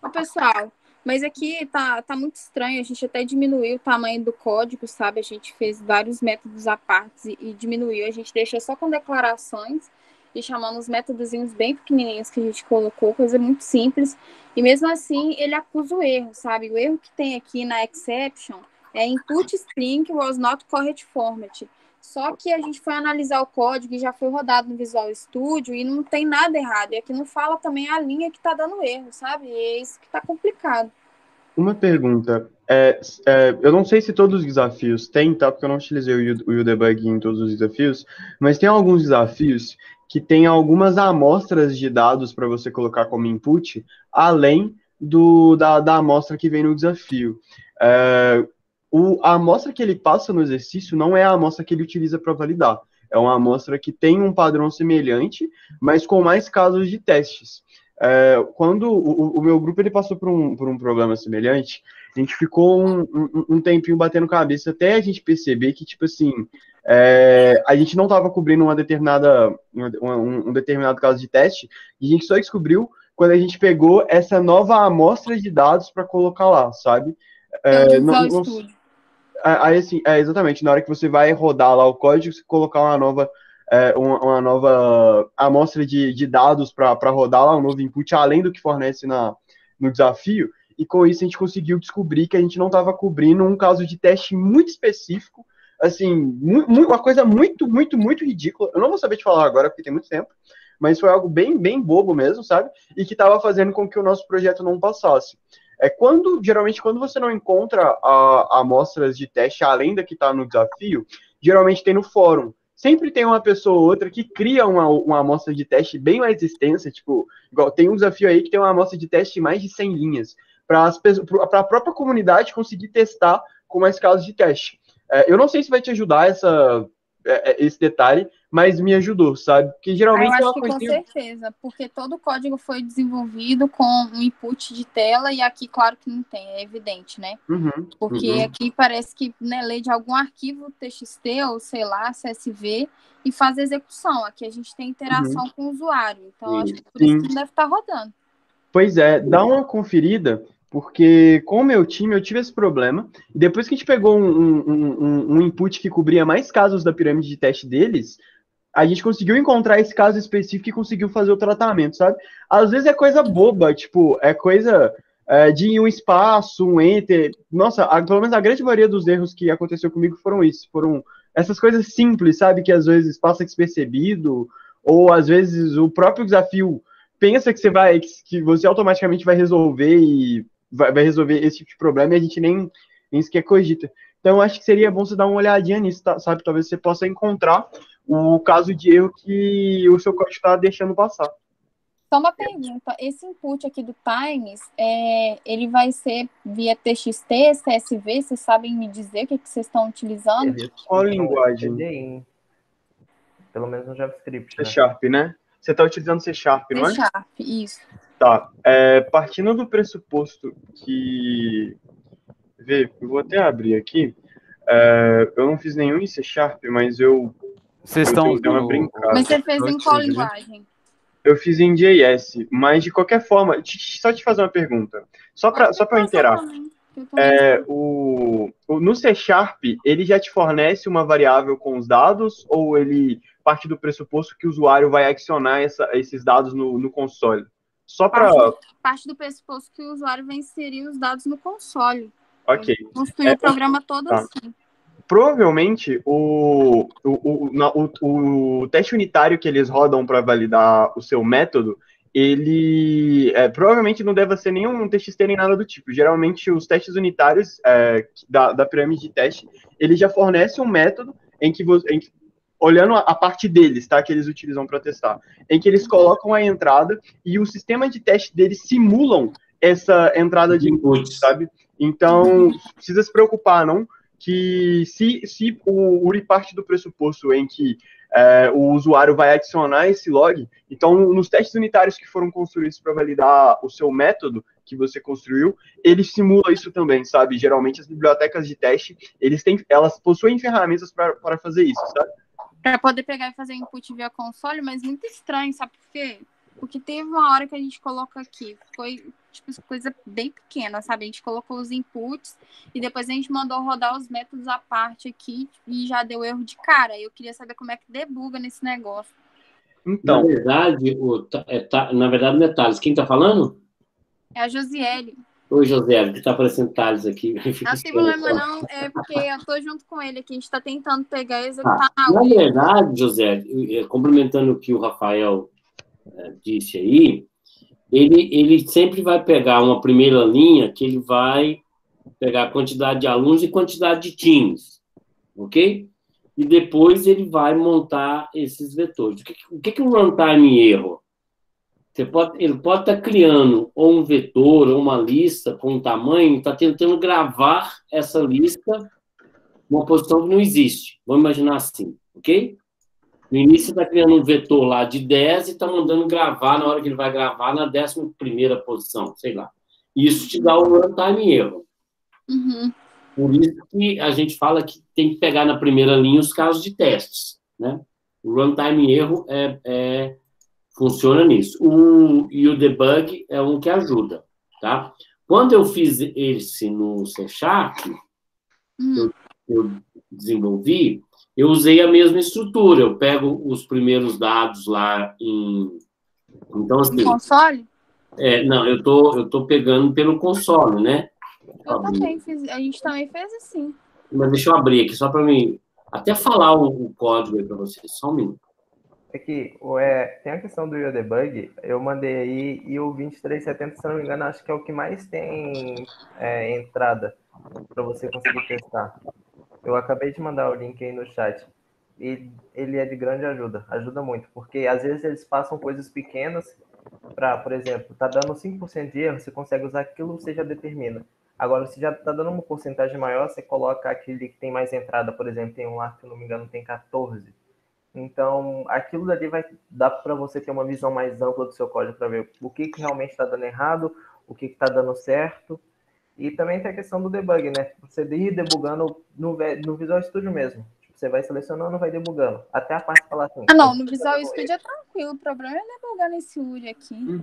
Ô, pessoal, mas aqui tá muito estranho. A gente até diminuiu o tamanho do código, sabe? A gente fez vários métodos à parte e diminuiu. A gente deixou só com declarações e chamando os métodozinhos bem pequenininhos que a gente colocou, coisa muito simples. E mesmo assim, ele acusa o erro, sabe? O erro que tem aqui na exception é input string was not correct format. Só que a gente foi analisar o código e já foi rodado no Visual Studio e não tem nada errado. E aqui não fala também a linha que tá dando erro, sabe? E é isso que tá complicado. Uma pergunta. Eu não sei se todos os desafios têm, tá? Porque eu não utilizei o UDebug em todos os desafios, mas tem alguns desafios que tem algumas amostras de dados para você colocar como input, além da amostra que vem no desafio. A amostra que ele passa no exercício não é a amostra que ele utiliza para validar. É uma amostra que tem um padrão semelhante, mas com mais casos de testes. Quando o meu grupo ele passou por um problema semelhante, a gente ficou um tempinho batendo cabeça até a gente perceber que, tipo assim, a gente não estava cobrindo um determinado caso de teste, e a gente só descobriu quando a gente pegou essa nova amostra de dados para colocar lá, sabe? Aí, assim, exatamente, na hora que você vai rodar lá o código, você colocar uma nova amostra de dados para rodar lá, um novo input, além do que fornece no desafio, e com isso a gente conseguiu descobrir que a gente não estava cobrindo um caso de teste muito específico, assim, uma coisa muito, muito, muito ridícula. Eu não vou saber te falar agora, porque tem muito tempo, mas foi algo bem, bem bobo mesmo, sabe? E que estava fazendo com que o nosso projeto não passasse. Geralmente, quando você não encontra amostras de teste além da que está no desafio, geralmente tem no fórum. Sempre tem uma pessoa ou outra que cria uma amostra de teste bem mais extensa, tipo, igual tem um desafio aí que tem uma amostra de teste de mais de 100 linhas, para a própria comunidade conseguir testar com mais casos de teste. Eu não sei se vai te ajudar esse detalhe, mas me ajudou, sabe? Porque geralmente eu acho que com certeza, porque todo o código foi desenvolvido com um input de tela e aqui, claro que não tem, é evidente, né? Porque aqui parece que lê de algum arquivo TXT ou, sei lá, CSV e faz a execução. Aqui a gente tem interação com o usuário, então acho que por isso que deve estar rodando. Pois é, dá uma conferida, porque com o meu time eu tive esse problema, e depois que a gente pegou um input que cobria mais casos da pirâmide de teste deles, a gente conseguiu encontrar esse caso específico e conseguiu fazer o tratamento, sabe? Às vezes é coisa boba, tipo, é coisa de um espaço, um enter. Nossa, pelo menos a grande maioria dos erros que aconteceu comigo foram isso. Foram essas coisas simples, sabe? Que às vezes passa despercebido, ou às vezes o próprio desafio pensa que você automaticamente vai resolver e vai resolver esse tipo de problema e a gente nem sequer cogita. Então, acho que seria bom você dar uma olhadinha nisso, sabe? Talvez você possa encontrar o caso de erro que o seu código está deixando passar. Só uma pergunta, esse input aqui do Times, ele vai ser via TXT, CSV, vocês sabem me dizer o que vocês estão utilizando? Qual linguagem? Pelo menos no JavaScript, C Sharp, né? Você está utilizando C Sharp, não é? C Sharp, isso. Tá. Partindo do pressuposto que... eu vou até abrir aqui. Eu não fiz nenhum em C Sharp, mas Vocês estão dando uma brincada. Mas você fez em qual linguagem? Eu fiz em JS, mas de qualquer forma, só te fazer uma pergunta. Só para eu inteirar. No C Sharp, ele já te fornece uma variável com os dados, ou ele parte do pressuposto que o usuário vai adicionar esses dados no console? Só para... Parte do pressuposto que o usuário vai inserir os dados no console. Ok. Construir o programa todo assim. Provavelmente, o teste unitário que eles rodam para validar o seu método, ele provavelmente não deve ser nenhum TXT nem nada do tipo. Geralmente, os testes unitários da pirâmide de teste, ele já fornece um método em que olhando a parte deles, tá, que eles utilizam para testar, em que eles colocam a entrada e o sistema de teste deles simulam essa entrada de input, sabe? Então, não precisa se preocupar, não, que se o URI parte do pressuposto em que o usuário vai adicionar esse log, então, nos testes unitários que foram construídos para validar o seu método que você construiu, ele simula isso também, sabe? Geralmente, as bibliotecas de teste, elas possuem ferramentas para fazer isso, sabe? Para poder pegar e fazer input via console, mas muito estranho, sabe por quê? Porque teve uma hora que a gente colocou aqui, foi tipo coisa bem pequena, sabe? A gente colocou os inputs e depois a gente mandou rodar os métodos à parte aqui e já deu erro de cara. Eu queria saber como é que debuga nesse negócio. Então, na verdade, não é Thales. Quem tá falando? É a Josiele. Oi, Josiele, que tá aparecendo Thales aqui. Não tem problema não, é porque eu tô junto com ele aqui, a gente tá tentando pegar e executar na verdade, Josiele, complementando o que o Rafael disse aí, ele sempre vai pegar uma primeira linha que ele vai pegar a quantidade de alunos e quantidade de times, ok? E depois ele vai montar esses vetores. O que é um runtime erro? Ele pode estar criando ou um vetor ou uma lista com um tamanho, está tentando gravar essa lista numa posição que não existe. Vamos imaginar assim, ok? No início, você está criando um vetor lá de 10 e está mandando gravar na hora que ele vai gravar na 11ª posição, sei lá. Isso te dá o runtime erro. Uhum. Por isso que a gente fala que tem que pegar na primeira linha os casos de testes, né? O runtime erro funciona nisso. E o debug é um que ajuda, tá? Quando eu fiz esse no C Sharp, eu desenvolvi, eu usei a mesma estrutura. Eu pego os primeiros dados lá então, assim, no console? Não, eu tô pegando pelo console, né? Eu também fiz, a gente também fez assim. Mas deixa eu abrir aqui, só para mim até falar o código aí para vocês. Só um minuto. É que tem a questão do debug, eu mandei aí, e o 2370, se não me engano, acho que é o que mais tem entrada para você conseguir testar. Eu acabei de mandar o link aí no chat. E ele é de grande ajuda muito, porque às vezes eles passam coisas pequenas para, por exemplo, tá dando 5% de erro, você consegue usar aquilo, você já determina. Agora, se já tá dando uma porcentagem maior, você coloca aquele que tem mais entrada, por exemplo, tem um lá que, se não me engano, tem 14. Então, aquilo dali vai dar para você ter uma visão mais ampla do seu código para ver o que realmente está dando errado, o que está dando certo. E também tem a questão do debug, né? Você ir debugando no Visual Studio mesmo. Você vai selecionando e vai debugando. Até a parte falar assim. Não, no Visual Studio é tranquilo. O problema é debugar nesse URI aqui.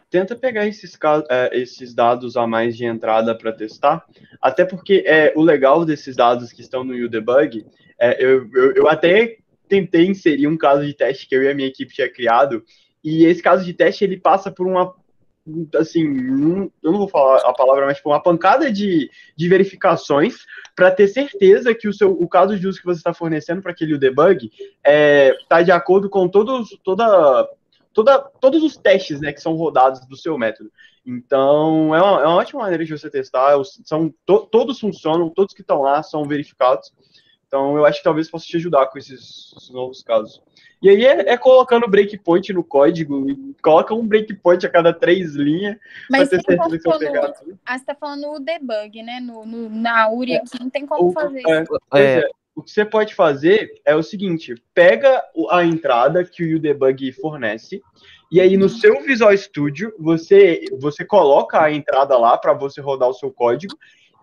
Tenta pegar esses dados a mais de entrada para testar. Até porque o legal desses dados que estão no UDebug, eu até tentei inserir um caso de teste que eu e a minha equipe tinha criado. E esse caso de teste, ele passa por uma, assim, eu não vou falar a palavra, mas por uma pancada de verificações para ter certeza que o caso de uso que você está fornecendo para aquele debug está de acordo com todos os testes, né, que são rodados do seu método. Então, é uma ótima maneira de você testar. Todos funcionam, todos que estão lá são verificados. Então, eu acho que talvez possa te ajudar com esses novos casos. E aí é colocando breakpoint no código, e coloca um breakpoint a cada 3 linhas, mas para ter certeza que você vai pegar tudo. Ah, você tá falando o debug, né? Na URI aqui, não tem como fazer isso. O que você pode fazer é o seguinte, pega a entrada que o debug fornece, e aí no seu Visual Studio, você coloca a entrada lá para você rodar o seu código,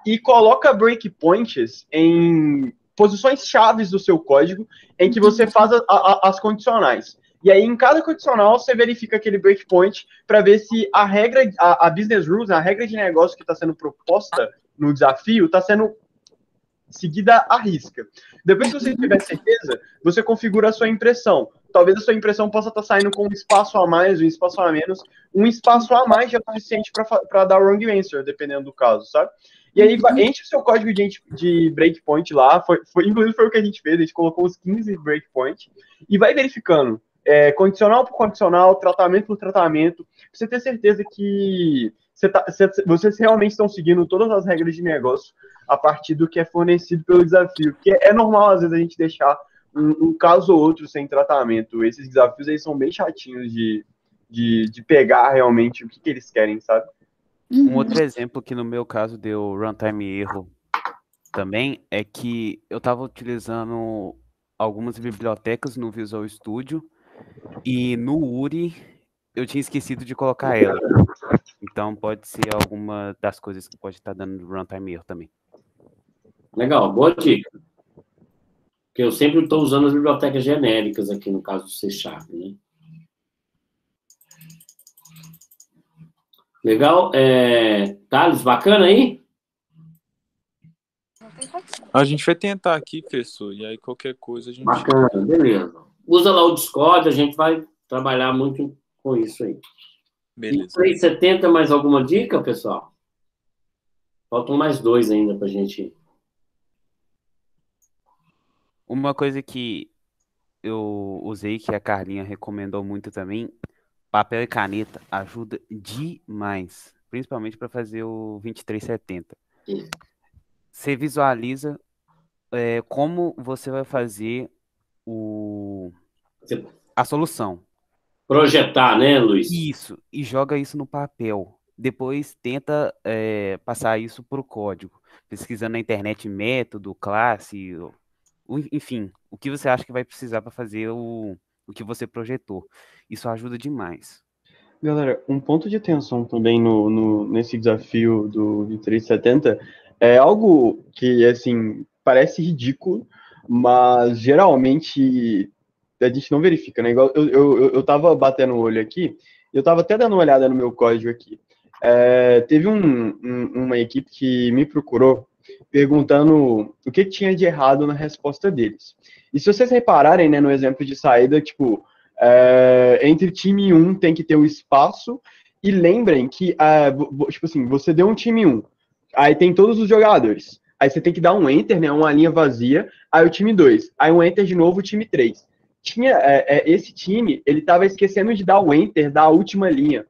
e coloca breakpoints em posições chaves do seu código em que você faz as condicionais. E aí, em cada condicional, você verifica aquele breakpoint para ver se a regra, a business rules, a regra de negócio que está sendo proposta no desafio, está sendo seguida à risca. Depois que você tiver certeza, você configura a sua impressão. Talvez a sua impressão possa estar saindo com um espaço a mais, um espaço a menos. Um espaço a mais já é o suficiente para dar wrong answer, dependendo do caso, sabe? E aí, enche o seu código de breakpoint lá, inclusive foi o que a gente fez, a gente colocou os 15 breakpoints, e vai verificando, condicional por condicional, tratamento por tratamento, pra você ter certeza que vocês realmente estão seguindo todas as regras de negócio a partir do que é fornecido pelo desafio. Porque é normal, às vezes, a gente deixar um caso ou outro sem tratamento. Esses desafios aí são bem chatinhos de pegar realmente o que eles querem, sabe? Um outro exemplo que no meu caso deu runtime erro também é que eu estava utilizando algumas bibliotecas no Visual Studio e no URI eu tinha esquecido de colocar ela. Então pode ser alguma das coisas que pode estar dando runtime erro também. Legal, boa dica. Porque eu sempre estou usando as bibliotecas genéricas aqui no caso do C#, né? Legal. Thales, bacana aí? A gente vai tentar aqui, professor, e aí qualquer coisa a gente... Bacana, beleza. Usa lá o Discord, a gente vai trabalhar muito com isso aí. Beleza. E 370, mais alguma dica, pessoal? Faltam mais 2 ainda para a gente... Uma coisa que eu usei, que a Carlinha recomendou muito também, papel e caneta ajuda demais, principalmente para fazer o 2370. Você visualiza como você vai fazer a solução. Projetar, né, Luiz? Isso, e joga isso no papel. Depois tenta passar isso para o código, pesquisando na internet método, classe, enfim, o que você acha que vai precisar para fazer o que você projetou. Isso ajuda demais. Galera, um ponto de atenção também nesse desafio do 2370 é algo que, assim, parece ridículo, mas geralmente a gente não verifica, né? Igual eu tava batendo o olho aqui, eu tava até dando uma olhada no meu código aqui. Teve uma equipe que me procurou perguntando o que tinha de errado na resposta deles. E se vocês repararem, né, no exemplo de saída, tipo, entre time 1 tem que ter um espaço, e lembrem que, tipo assim, você deu um time 1, aí tem todos os jogadores, aí você tem que dar um enter, né, uma linha vazia, aí o time 2, aí um enter de novo o time 3. Esse time, ele tava esquecendo de dar o enter da última linha,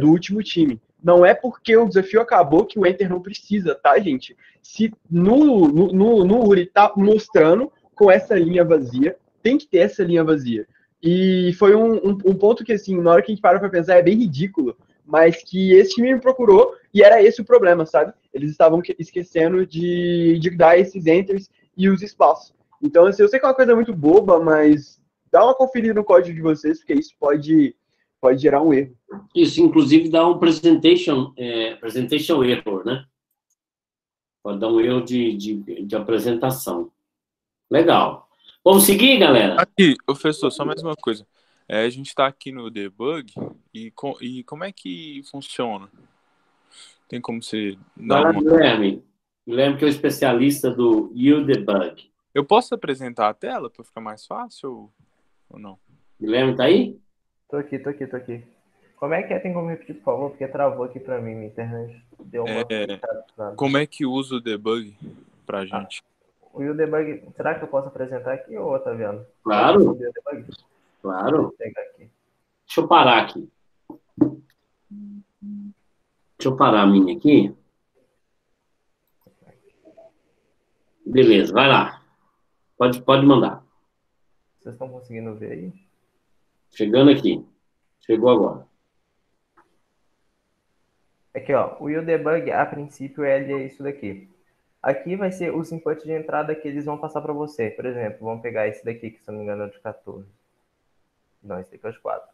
do último time. Não é porque o desafio acabou que o enter não precisa, tá, gente? Se no URI tá mostrando com essa linha vazia, tem que ter essa linha vazia. E foi um ponto que, assim, na hora que a gente para pra pensar, é bem ridículo, mas que esse time me procurou e era esse o problema, sabe? Eles estavam esquecendo de dar esses enters e os espaços. Então, assim, eu sei que é uma coisa muito boba, mas dá uma conferida no código de vocês, porque isso pode gerar um erro. Isso, inclusive, dá um presentation error, né? Pode dar um erro de apresentação. Legal. Vamos seguir, galera? Aqui, professor, só mais uma coisa. A gente está aqui no debug e como é que funciona? Tem como você dar uma... Guilherme que é o especialista do UDebug. Eu posso apresentar a tela para ficar mais fácil ou não? Guilherme, tá aí? Tô aqui. Como é que é? Tem como repetir, por favor? Porque travou aqui para mim, minha internet deu uma... Como é que usa o debug pra gente? O debug, será que eu posso apresentar aqui ou tá vendo? Claro. Claro. Deixa eu parar aqui. Deixa eu parar a minha aqui. Beleza, vai lá. Pode mandar. Vocês estão conseguindo ver aí? Chegando aqui. Chegou agora. Aqui, ó. O UDebug, a princípio, ele é isso daqui. Aqui vai ser os inputs de entrada que eles vão passar para você. Por exemplo, vamos pegar esse daqui, que se eu não me engano é de 14. Não, esse daqui é de 4.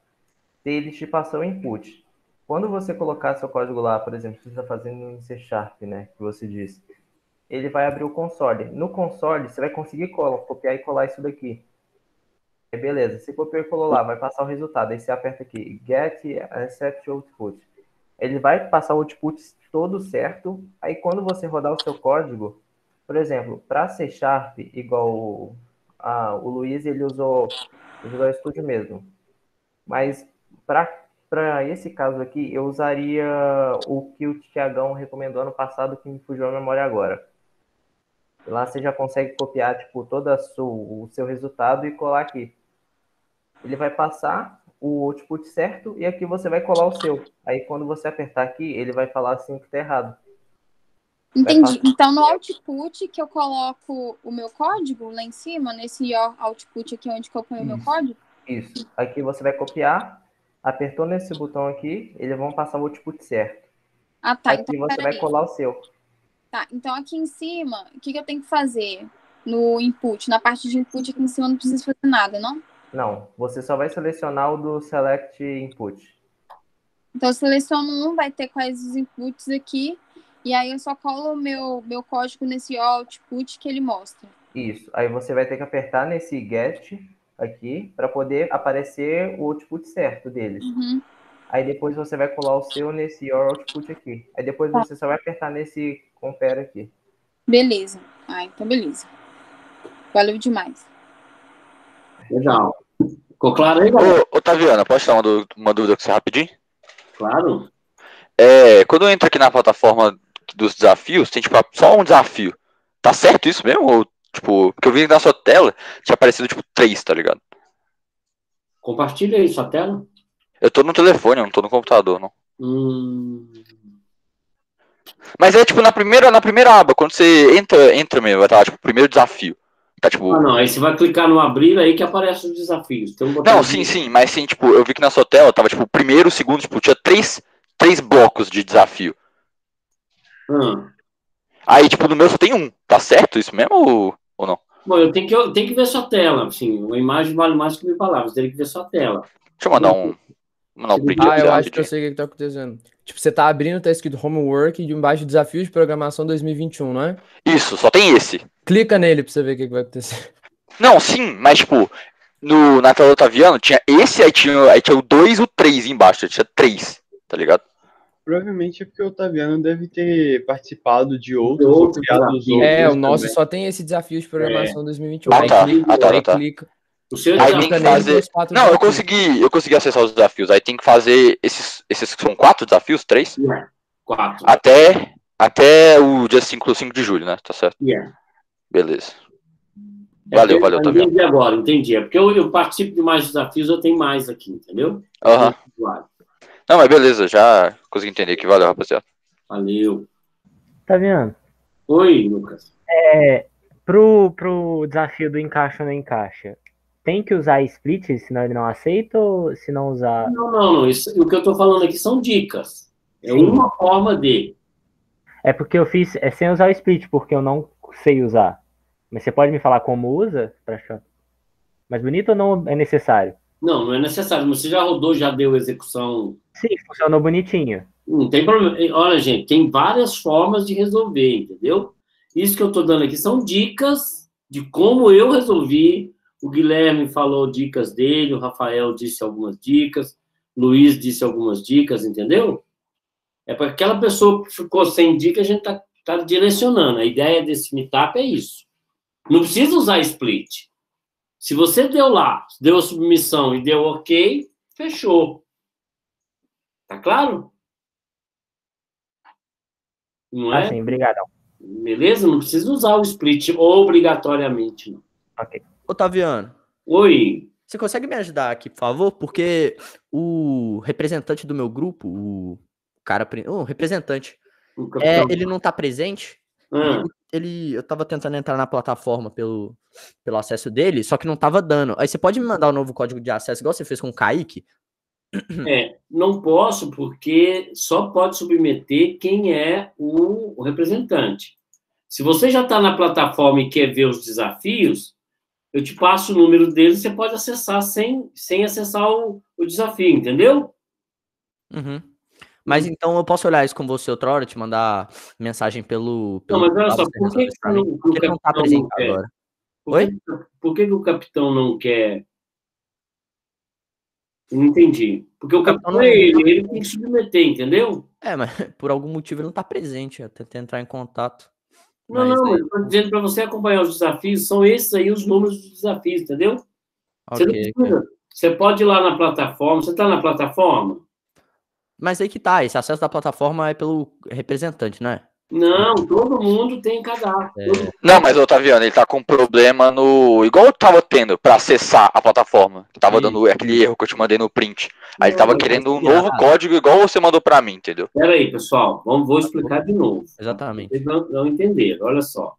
Eles te passam o input. Quando você colocar seu código lá, por exemplo, você está fazendo em C#, né, que você disse, ele vai abrir o console. No console, você vai conseguir copiar e colar isso daqui. Aí, beleza, você copiou e colou lá, vai passar o resultado. Aí você aperta aqui, get accept output. Ele vai passar o output todo certo. Aí quando você rodar o seu código, por exemplo, para C#, igual o Luiz, ele usou o Visual Studio mesmo. Mas para esse caso aqui, eu usaria o que o Thiagão recomendou ano passado, que me fugiu a memória agora. Lá você já consegue copiar tipo, todo o seu resultado e colar aqui. Ele vai passar o output certo e aqui você vai colar o seu. Aí quando você apertar aqui, ele vai falar assim que tá errado. Entendi. Então no output que eu coloco o meu código lá em cima, nesse output aqui onde que eu ponho o meu código? Isso. Aqui você vai copiar, apertou nesse botão aqui, eles vão passar o output certo. Ah, tá. Aqui então, você vai colar o seu. Tá, então aqui em cima, o que eu tenho que fazer no input? Na parte de input aqui em cima eu não preciso fazer nada, não? Não, você só vai selecionar o do Select Input. Então eu seleciono vai ter quais os inputs aqui, e aí eu só colo o meu código nesse output que ele mostra. Isso, aí você vai ter que apertar nesse get aqui, para poder aparecer o output certo deles. Uhum. Aí depois você vai colar o seu nesse your output aqui. Aí depois você só vai apertar nesse compare aqui. Beleza. Ah, então beleza. Valeu demais. Legal. Ficou claro aí, galera? Ô, Taviana, posso tirar uma dúvida com você rapidinho? Claro. Quando eu entro aqui na plataforma dos desafios, tem tipo só um desafio. Tá certo isso mesmo? Ou, tipo, porque eu vi na sua tela, tinha aparecido tipo 3, tá ligado? Compartilha aí sua tela. Eu tô no telefone, eu não tô no computador, não. Mas é tipo na primeira aba, quando você entra mesmo, vai estar tipo, primeiro desafio. Tá, tipo... Ah, não, aí você vai clicar no abrir aí que aparece os desafios. Tem um não, sim, mas sim, tipo, eu vi que na sua tela tava tipo primeiro, segundo, tipo, tinha três blocos de desafio. Aí, tipo, no meu só tem um, tá certo isso mesmo ou não? Bom, eu tenho que ver sua tela, assim, uma imagem vale mais que mil palavras, tem que ver sua tela. Deixa eu mandar um print. Eu acho que eu sei o que tá acontecendo. Tipo, você tá abrindo, tá escrito Homework e embaixo Desafio de Programação 2021, não é? Isso, só tem esse. Clica nele pra você ver o que vai acontecer. Não, sim, mas tipo, na tela do Otaviano tinha esse, aí tinha o 2 e o 3 embaixo, tinha 3, tá ligado? Provavelmente é porque o Otaviano deve ter participado de outros o nosso também. Só tem esse Desafio de Programação 2021. Aí clica. O seu aí tem que fazer... Não, eu consegui acessar os desafios. Aí tem que fazer esses são 4 desafios? 3? 4. Até o dia 5 de julho, né? Tá certo? Beleza. Valeu, Taviano. Entendi agora, entendi. É porque eu participo de mais desafios, eu tenho mais aqui, entendeu? Não, mas beleza, já consegui entender aqui. Valeu, rapaziada. Valeu. Taviano. Oi, Lucas. Pro desafio do encaixa ou não encaixa, tem que usar split, senão ele não aceita, ou se não usar... Não. Isso, o que eu tô falando aqui são dicas. É uma forma de... É porque eu fiz sem usar o split, porque eu não sei usar. Mas você pode me falar como usa? Pra achar mais bonito ou não é necessário? Não é necessário. Mas você já rodou, já deu execução... Sim, funcionou bonitinho. Não tem problema. Olha, gente, tem várias formas de resolver, entendeu? Isso que eu tô dando aqui são dicas de como eu resolvi. O Guilherme falou dicas dele, o Rafael disse algumas dicas, o Luiz disse algumas dicas, entendeu? É para aquela pessoa que ficou sem dica, a gente tá direcionando. A ideia desse meetup é isso. Não precisa usar split. Se você deu a submissão e deu ok, fechou. Tá claro? Não é? Sim, obrigadão. Beleza? Não precisa usar o split obrigatoriamente. Não. Ok. Otaviano. Oi. Você consegue me ajudar aqui, por favor? Porque o representante do meu grupo, o representante, ele não tá presente. eu tava tentando entrar na plataforma pelo acesso dele, só que não tava dando. Aí você pode me mandar o novo código de acesso, igual você fez com o Kaique? Não posso, porque só pode submeter quem é o representante. Se você já está na plataforma e quer ver os desafios, eu te passo o número dele, você pode acessar sem acessar o desafio, entendeu? Uhum. Mas então eu posso olhar isso com você outra hora, te mandar mensagem pelo não, mas olha só, por que ele não está presente agora? Por que o capitão não quer? Não entendi. Porque o capitão é ele tem que submeter, entendeu? Mas por algum motivo ele não está presente, eu tentei entrar em contato. Mas eu estou dizendo para você acompanhar os desafios, são esses aí os números dos desafios, entendeu? Okay, você pode ir lá na plataforma, você está na plataforma? Mas aí que tá, esse acesso da plataforma é pelo representante, não é? Não, todo mundo tem cadastro. Não, mas Otaviano, ele tá com problema no... Igual eu tava tendo pra acessar a plataforma. Tava dando aquele erro que eu te mandei no print. Aí ele tava querendo um novo código igual você mandou pra mim, entendeu? Pera aí, pessoal. Vou explicar de novo. Exatamente. Vocês não entenderam, olha só.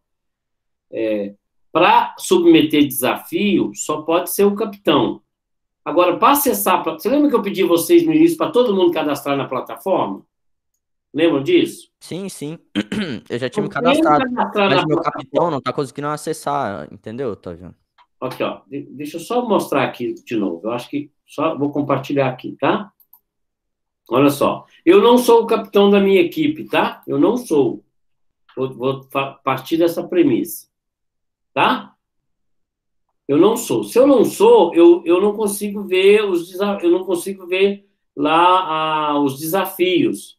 Para submeter desafio, só pode ser o capitão. Agora, para acessar... Você lembra que eu pedi vocês no início para todo mundo cadastrar na plataforma? Lembram disso? Sim. Eu já tinha me cadastrado. Mas meu capitão não tá conseguindo acessar, entendeu? Tá vendo? Aqui, ó. Deixa eu só mostrar aqui de novo. Eu acho que só vou compartilhar aqui, tá? Olha só. Eu não sou o capitão da minha equipe, tá? Eu não sou. Vou partir dessa premissa. Tá? Eu não sou. Se eu não sou, eu não consigo ver eu não consigo ver lá os desafios.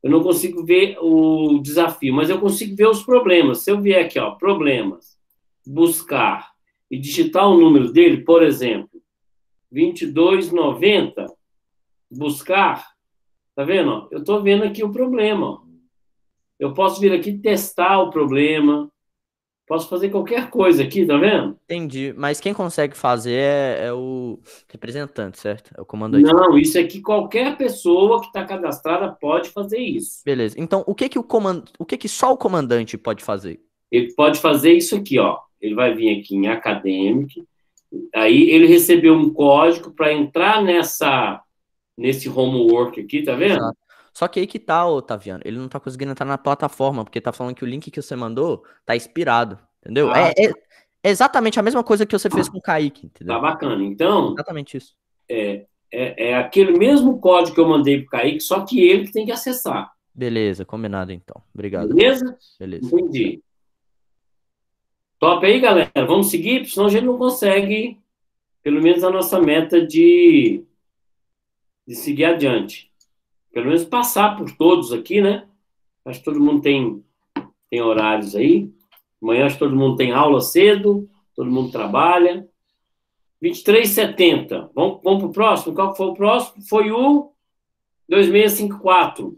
Eu não consigo ver o desafio, mas eu consigo ver os problemas. Se eu vier aqui, ó, problemas, buscar e digitar o número dele, por exemplo, 2290, buscar, tá vendo? Ó? Eu estou vendo aqui o problema. Ó. Eu posso vir aqui testar o problema, posso fazer qualquer coisa aqui, tá vendo? Entendi, mas quem consegue fazer é o representante, certo? É o comandante. Não, isso aqui qualquer pessoa que está cadastrada pode fazer isso. Beleza, então o que só o comandante pode fazer? Ele pode fazer isso aqui, ó. Ele vai vir aqui em Academic, aí ele recebeu um código para entrar nesse homework aqui, tá vendo? Exato. Só que aí que tá, Otaviano, ele não tá conseguindo entrar na plataforma, porque tá falando que o link que você mandou tá expirado, entendeu? É exatamente a mesma coisa que você fez com o Kaique, entendeu? Tá bacana. Então, exatamente isso. É aquele mesmo código que eu mandei pro Kaique, só que ele que tem que acessar. Beleza, combinado então. Obrigado. Beleza? Beleza. Entendi. Top aí, galera. Vamos seguir, porque senão a gente não consegue, pelo menos, a nossa meta de seguir adiante. Pelo menos passar por todos aqui, né? Acho que todo mundo tem horários aí. Amanhã acho que todo mundo tem aula cedo, todo mundo trabalha. 2370. Vamos para o próximo? Qual que foi o próximo? Foi o 2654,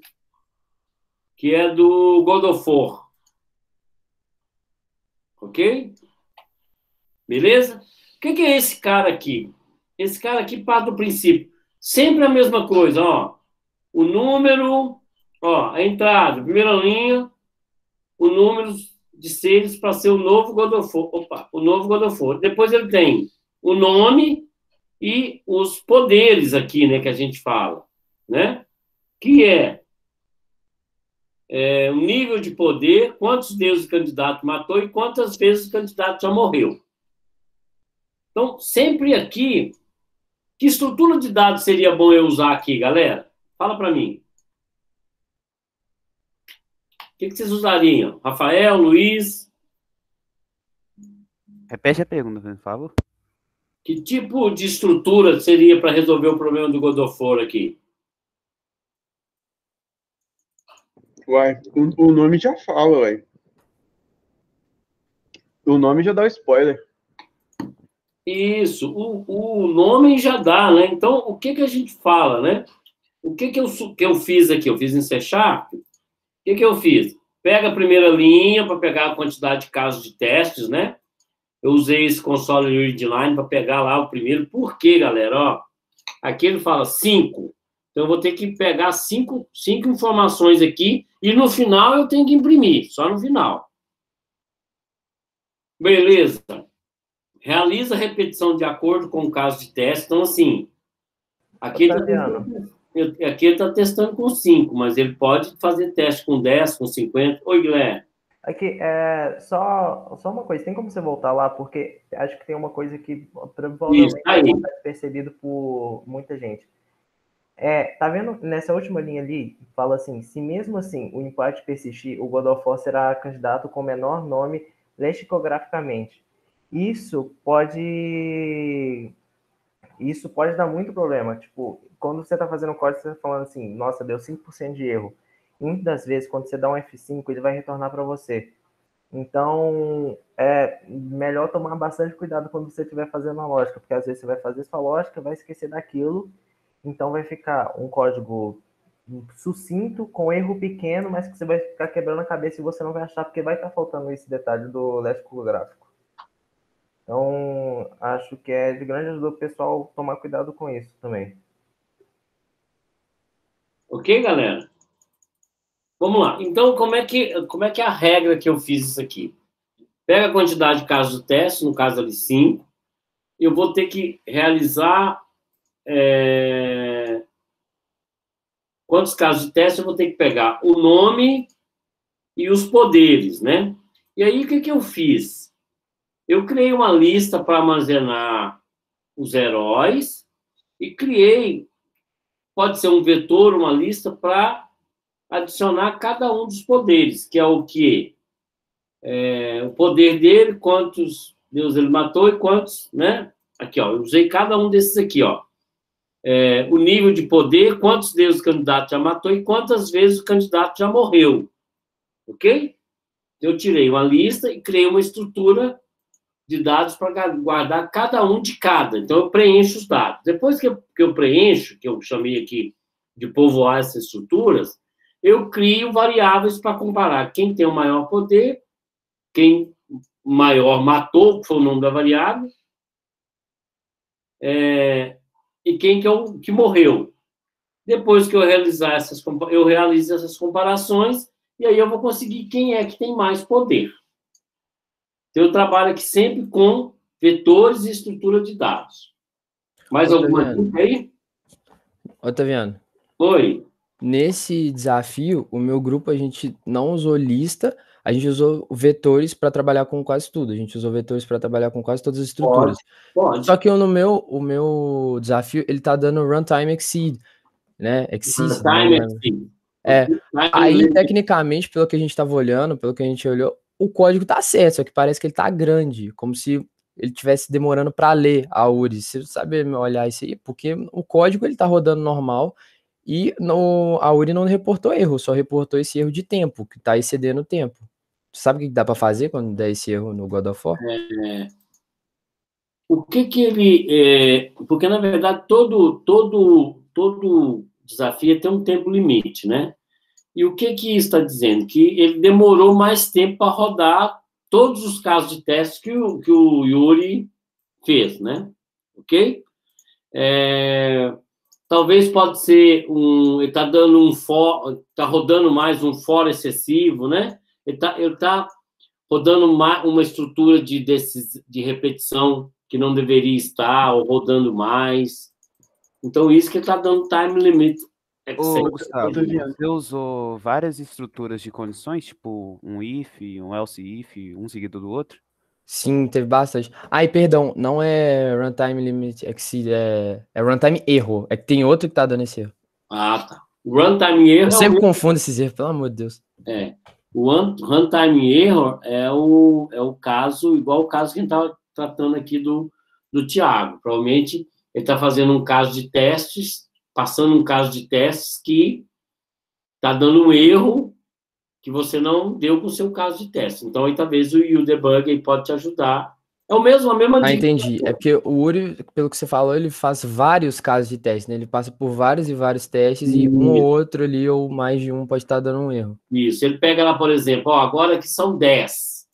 que é do God of War. Ok? Beleza? O que é esse cara aqui? Esse cara aqui parte do princípio. Sempre a mesma coisa, ó. O número, ó, a entrada, primeira linha, o número de seres para ser o novo God of War. Opa, o novo God of War. Depois ele tem o nome e os poderes aqui, né, que a gente fala, né? Que o nível de poder, quantos deuses o candidato matou e quantas vezes o candidato já morreu. Então, sempre aqui, que estrutura de dados seria bom eu usar aqui, galera? Fala para mim. O que vocês usariam? Rafael, Luiz? Repete a pergunta, por favor. Que tipo de estrutura seria para resolver o problema do God of War aqui? Uai, o nome já fala, uai. O nome já dá o spoiler. Isso, o nome já dá, né? Então, o que a gente fala, né? O que eu fiz aqui? Eu fiz em C#. O que eu fiz? Pega a primeira linha para pegar a quantidade de casos de testes, né? Eu usei esse console readline para pegar lá o primeiro. Por quê, galera? Ó, aqui ele fala 5. Então, eu vou ter que pegar 5 informações aqui e no final eu tenho que imprimir, só no final. Beleza. Realiza a repetição de acordo com o caso de teste. Então, assim, aqui ele está testando com 5, mas ele pode fazer teste com 10, com 50. Oi, Guilherme. Aqui, só uma coisa, tem como você voltar lá? Porque acho que tem uma coisa que provavelmente não está percebido por muita gente. Tá vendo nessa última linha ali, fala assim, se mesmo assim o empate persistir, o God of War será candidato com menor nome lexicograficamente. Isso pode dar muito problema. Tipo, quando você está fazendo código, você está falando assim, nossa, deu 5% de erro. E muitas das vezes, quando você dá um F5, ele vai retornar para você. Então, é melhor tomar bastante cuidado quando você estiver fazendo a lógica, porque às vezes você vai fazer sua lógica, vai esquecer daquilo, então vai ficar um código sucinto, com erro pequeno, mas que você vai ficar quebrando a cabeça e você não vai achar, porque vai estar faltando esse detalhe do lexicográfico. Então, acho que é de grande ajuda o pessoal tomar cuidado com isso também. Ok, galera? Vamos lá. Então, como é que é a regra que eu fiz isso aqui? Pega a quantidade de casos de teste, no caso ali 5, eu vou ter que realizar quantos casos de teste eu vou ter que pegar? O nome e os poderes, né? E aí, o que eu fiz? Eu criei uma lista para armazenar os heróis e criei, pode ser um vetor, uma lista para adicionar cada um dos poderes, que é o quê? O poder dele, quantos deus ele matou e quantos, né? Aqui, ó, eu usei cada um desses aqui, ó. O nível de poder, quantos deuses o candidato já matou e quantas vezes o candidato já morreu. Ok? Eu tirei uma lista e criei uma estrutura de dados para guardar cada um de cada. Então, eu preencho os dados. Depois que eu preencho, que eu chamei aqui de povoar essas estruturas, eu crio variáveis para comparar quem tem o maior poder, quem maior matou, que foi o nome da variável, e quem que morreu. Depois que eu realizar eu realizo essas comparações, e aí eu vou conseguir quem é que tem mais poder. Então, eu trabalho aqui sempre com vetores e estrutura de dados. Mais alguma dica aí? Otaviano. Oi. Nesse desafio, o meu grupo, a gente não usou lista, a gente usou vetores para trabalhar com quase tudo. A gente usou vetores para trabalhar com quase todas as estruturas. Pode. Só que o meu desafio, ele tá dando runtime exceed, né? Exceed. Runtime exceed. Aí, tecnicamente, pelo que a gente estava olhando, pelo que a gente olhou, o código tá certo, só que parece que ele tá grande, como se ele estivesse demorando para ler a URI. Você sabe olhar isso aí? Porque o código ele tá rodando normal e a URI não reportou erro, só reportou esse erro de tempo, que tá excedendo o tempo. Sabe o que dá para fazer quando der esse erro no God of War? O que ele... porque, na verdade, todo desafio tem um tempo limite, né? E o que isso está dizendo? Que ele demorou mais tempo para rodar todos os casos de teste que o Yuri fez, né? Ok? Talvez pode ser ele está dando está rodando mais um for excessivo, né? Ele tá rodando uma estrutura de repetição que não deveria estar, ou rodando mais. Então, isso que ele está dando time limit. Gustavo, você usou várias estruturas de condições, tipo um if, um else if, um seguido do outro? Sim, teve bastante. Ai, perdão, não é runtime limit exceed, é runtime erro. É que tem outro que tá dando esse erro. Ah, tá. Runtime erro... Eu sempre confundo esses erros, pelo amor de Deus. O runtime error é o caso, igual o caso que a gente estava tratando aqui do Thiago. Provavelmente ele está fazendo um caso de testes, passando um caso de testes que está dando um erro que você não deu com o seu caso de teste. Então, aí, talvez o debug aí pode te ajudar. É a mesma dica. Entendi. É porque o Uri, pelo que você falou, ele faz vários casos de teste, né? Ele passa por vários e vários testes e um ou outro ali, ou mais de um, pode estar dando um erro. Isso. Ele pega lá, por exemplo, agora que são 10.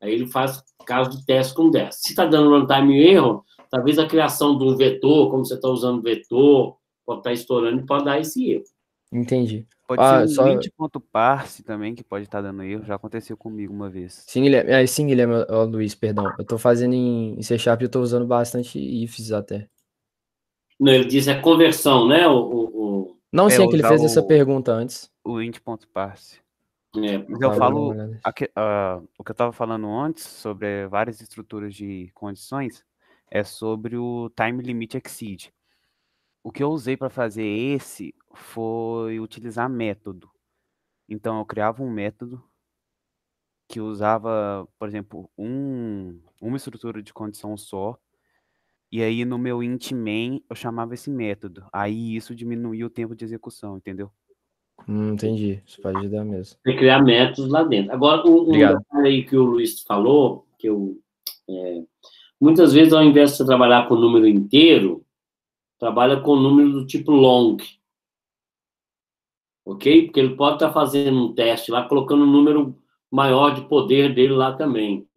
Aí ele faz caso de teste com 10. Se está dando runtime erro, talvez a criação de um vetor, como você está usando vetor, pode estar estourando e pode dar esse erro. Entendi. Pode ser um int.parse também, que pode estar dando erro. Já aconteceu comigo uma vez. Sim, Guilherme, Luiz, perdão. Eu tô fazendo em C# e eu tô usando bastante ifs até. Não, ele diz a conversão, né? Não sei que ele fez essa pergunta antes. O int.parse. Mas eu falo, o que eu estava falando antes sobre várias estruturas de condições é sobre o time limit exceed. O que eu usei para fazer esse foi utilizar método. Então eu criava um método que usava, por exemplo, uma estrutura de condição só, e aí no meu int main eu chamava esse método. Aí isso diminuía o tempo de execução, entendeu? Entendi. Isso pode ajudar mesmo. Você criar métodos lá dentro. Agora, um detalhe aí que o Luiz falou, que muitas vezes, ao invés de você trabalhar com o número inteiro, trabalha com o número do tipo long. Ok? Porque ele pode estar fazendo um teste lá, colocando um número maior de poder dele lá também.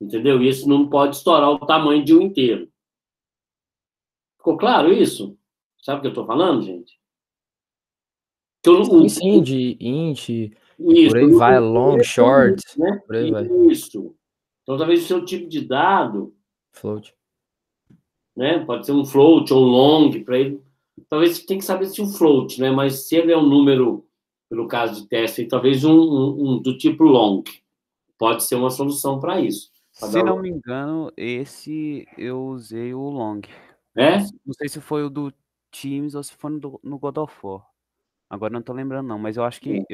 Entendeu? E esse número pode estourar o tamanho de um inteiro. Ficou claro isso? Sabe o que eu estou falando, gente? Sim, de int, isso, por aí vai, long, short, né? por aí vai. Isso. Então, talvez o seu tipo de dado... Float. Né? Pode ser um float ou um long, para ele... Talvez você tenha que saber se um float, né? Mas se ele é um número, pelo caso de teste, talvez um do tipo long. Pode ser uma solução para isso. Se não me engano, esse eu usei o long. É? Não sei se foi o do Teams ou se foi no God of War. Agora não tô lembrando não, mas eu acho que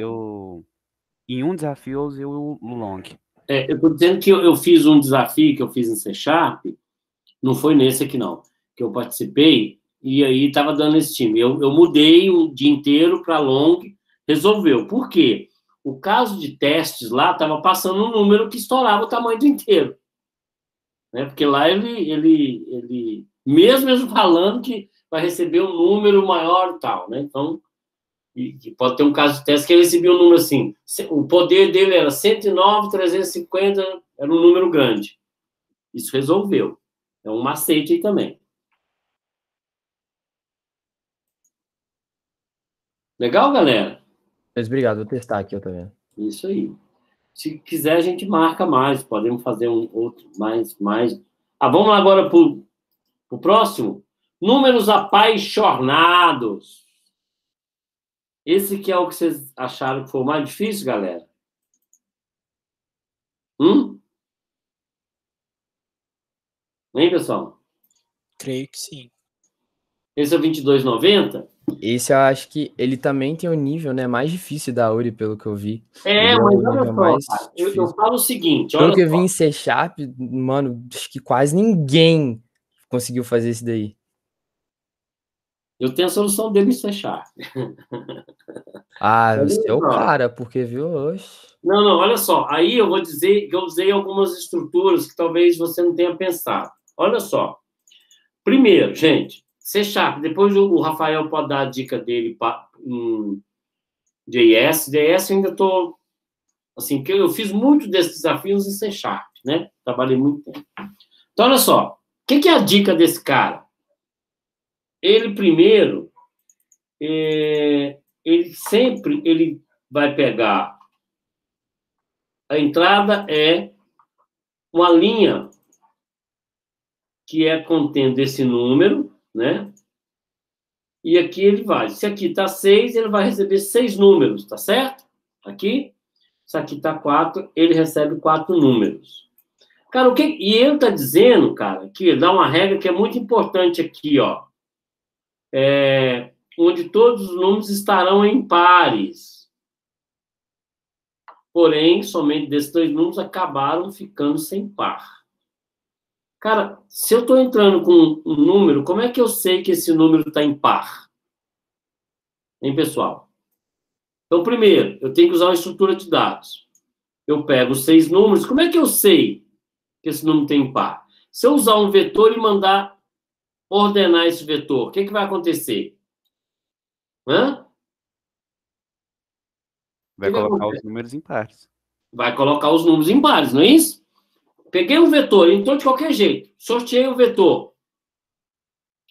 em um desafio eu usei o long. Eu tô dizendo que eu fiz um desafio que eu fiz em C#, não foi nesse aqui não, que eu participei, e aí estava dando esse time. Eu mudei o dia inteiro para long, resolveu. Por quê? O caso de testes lá estava passando um número que estourava o tamanho do inteiro. Né? Porque lá ele mesmo falando que vai receber um número maior e tal, né? Então, e pode ter um caso de teste que ele recebia um número assim, o poder dele era 109, 350, era um número grande. Isso resolveu. É um macete aí também. Legal, galera? Mas obrigado, vou testar aqui, eu também. Isso aí. Se quiser, a gente marca mais. Podemos fazer um outro mais. Vamos lá agora para o próximo. Números apaixonados. Esse que é o que vocês acharam que foi o mais difícil, galera? Hein, pessoal? Creio que sim. Esse é o 2290? Esse eu acho que ele também tem um nível, né, mais difícil da URI, pelo que eu vi. Mas olha só, eu falo o seguinte, pelo que eu vi em C#, mano, acho que quase ninguém conseguiu fazer isso daí. Eu tenho a solução dele em C#. Você é o cara, porque, viu, hoje... Não, olha só, aí eu vou dizer que eu usei algumas estruturas que talvez você não tenha pensado. Olha só. Primeiro, gente, C#, depois o Rafael pode dar a dica dele em JS. JS eu ainda estou... Assim, que eu fiz muito desses desafios em C#, né? Trabalhei muito tempo. Então, olha só. O que é a dica desse cara? Ele, primeiro, ele vai pegar... A entrada é uma linha que é contendo esse número, né? E aqui ele vai. Se aqui está 6, ele vai receber 6 números, tá certo? Aqui. Se aqui está 4, ele recebe 4 números. Cara, e ele está dizendo, cara, que ele dá uma regra que é muito importante aqui, ó. Onde todos os números estarão em pares. Porém, somente desses 2 números acabaram ficando sem par. Cara, se eu estou entrando com um número, como é que eu sei que esse número está em par? Hein, pessoal? Então, primeiro, eu tenho que usar uma estrutura de dados. Eu pego 6 números, como é que eu sei que esse número tem par? Se eu usar um vetor e mandar ordenar esse vetor, o que vai acontecer? Vai colocar os números em pares. Vai colocar os números em pares, não é isso? Peguei um vetor, entrou de qualquer jeito. Sorteei o vetor.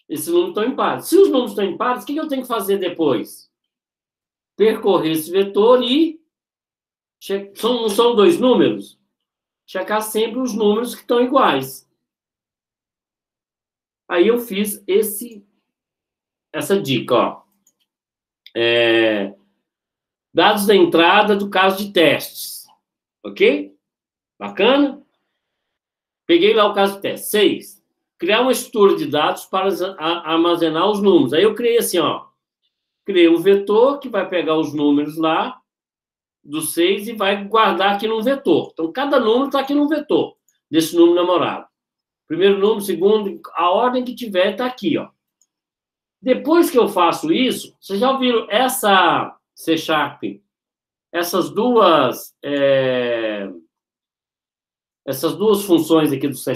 Esse número está em pares. Se os números estão em pares, o que eu tenho que fazer depois? percorrer esse vetor e não são dois números? Checar sempre os números que estão iguais. Aí eu fiz essa dica, ó. Dados da entrada do caso de testes. Ok? Bacana? Peguei lá o caso de teste. 6. Criar uma estrutura de dados para armazenar os números. Aí eu criei assim, ó. Criei um vetor que vai pegar os números lá do 6 e vai guardar aqui num vetor. Então, cada número está aqui num vetor, desse número namorado. Primeiro número, segundo, a ordem que tiver está aqui, ó. Depois que eu faço isso, vocês já ouviram essa C#, essas duas funções aqui do C#,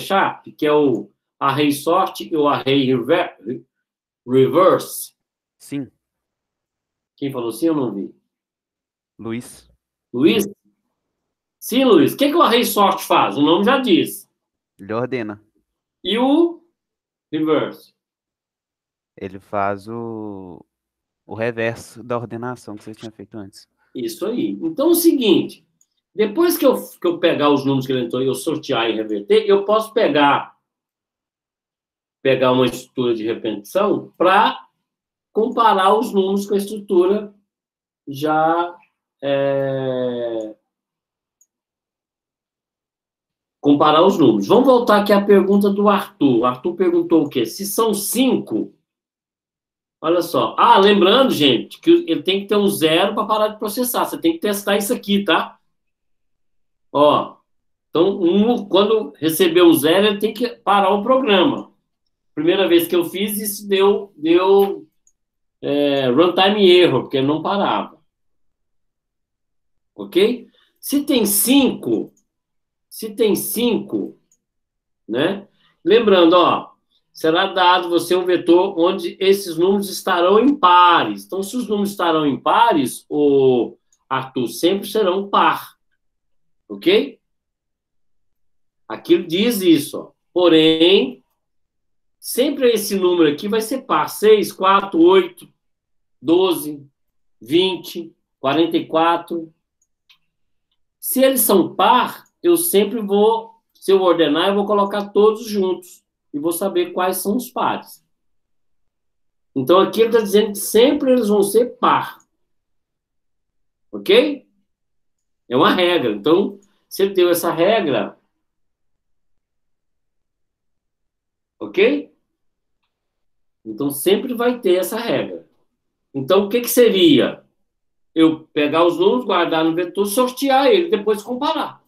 que é o array sort e o array reverse? Sim. Quem falou sim, eu não vi. Luiz? Sim, Luiz. O que o array sort faz? O nome já diz. Ele ordena. E o reverse? Ele faz o reverso da ordenação que você tinha feito antes. Isso aí. Então, é o seguinte, depois que eu pegar os números que ele entrou e eu sortear e reverter, eu posso pegar uma estrutura de repetição para comparar os números com a estrutura já comparar os números. Vamos voltar aqui à pergunta do Arthur. O Arthur perguntou o quê? Se são 5, olha só. Lembrando, gente, que ele tem que ter um 0 para parar de processar. Você tem que testar isso aqui, tá? Ó, então, quando receber um 0, ele tem que parar o programa. Primeira vez que eu fiz, isso deu runtime error, porque ele não parava. Ok? Se tem 5, né? Lembrando, ó, será dado você um vetor onde esses números estarão em pares. Então, se os números estarão em pares, o Arthur, sempre serão par. Ok? Aqui diz isso, ó. Porém, sempre esse número aqui vai ser par. 6, 4, 8, 12, 20, 44. Se eles são par, eu sempre vou, se eu ordenar, eu vou colocar todos juntos e vou saber quais são os pares. Então, aqui ele está dizendo que sempre eles vão ser par. Ok? É uma regra. Então, se ele deu essa regra, ok? Então, sempre vai ter essa regra. Então, o que seria? Eu pegar os números, guardar no vetor, sortear ele, depois comparar.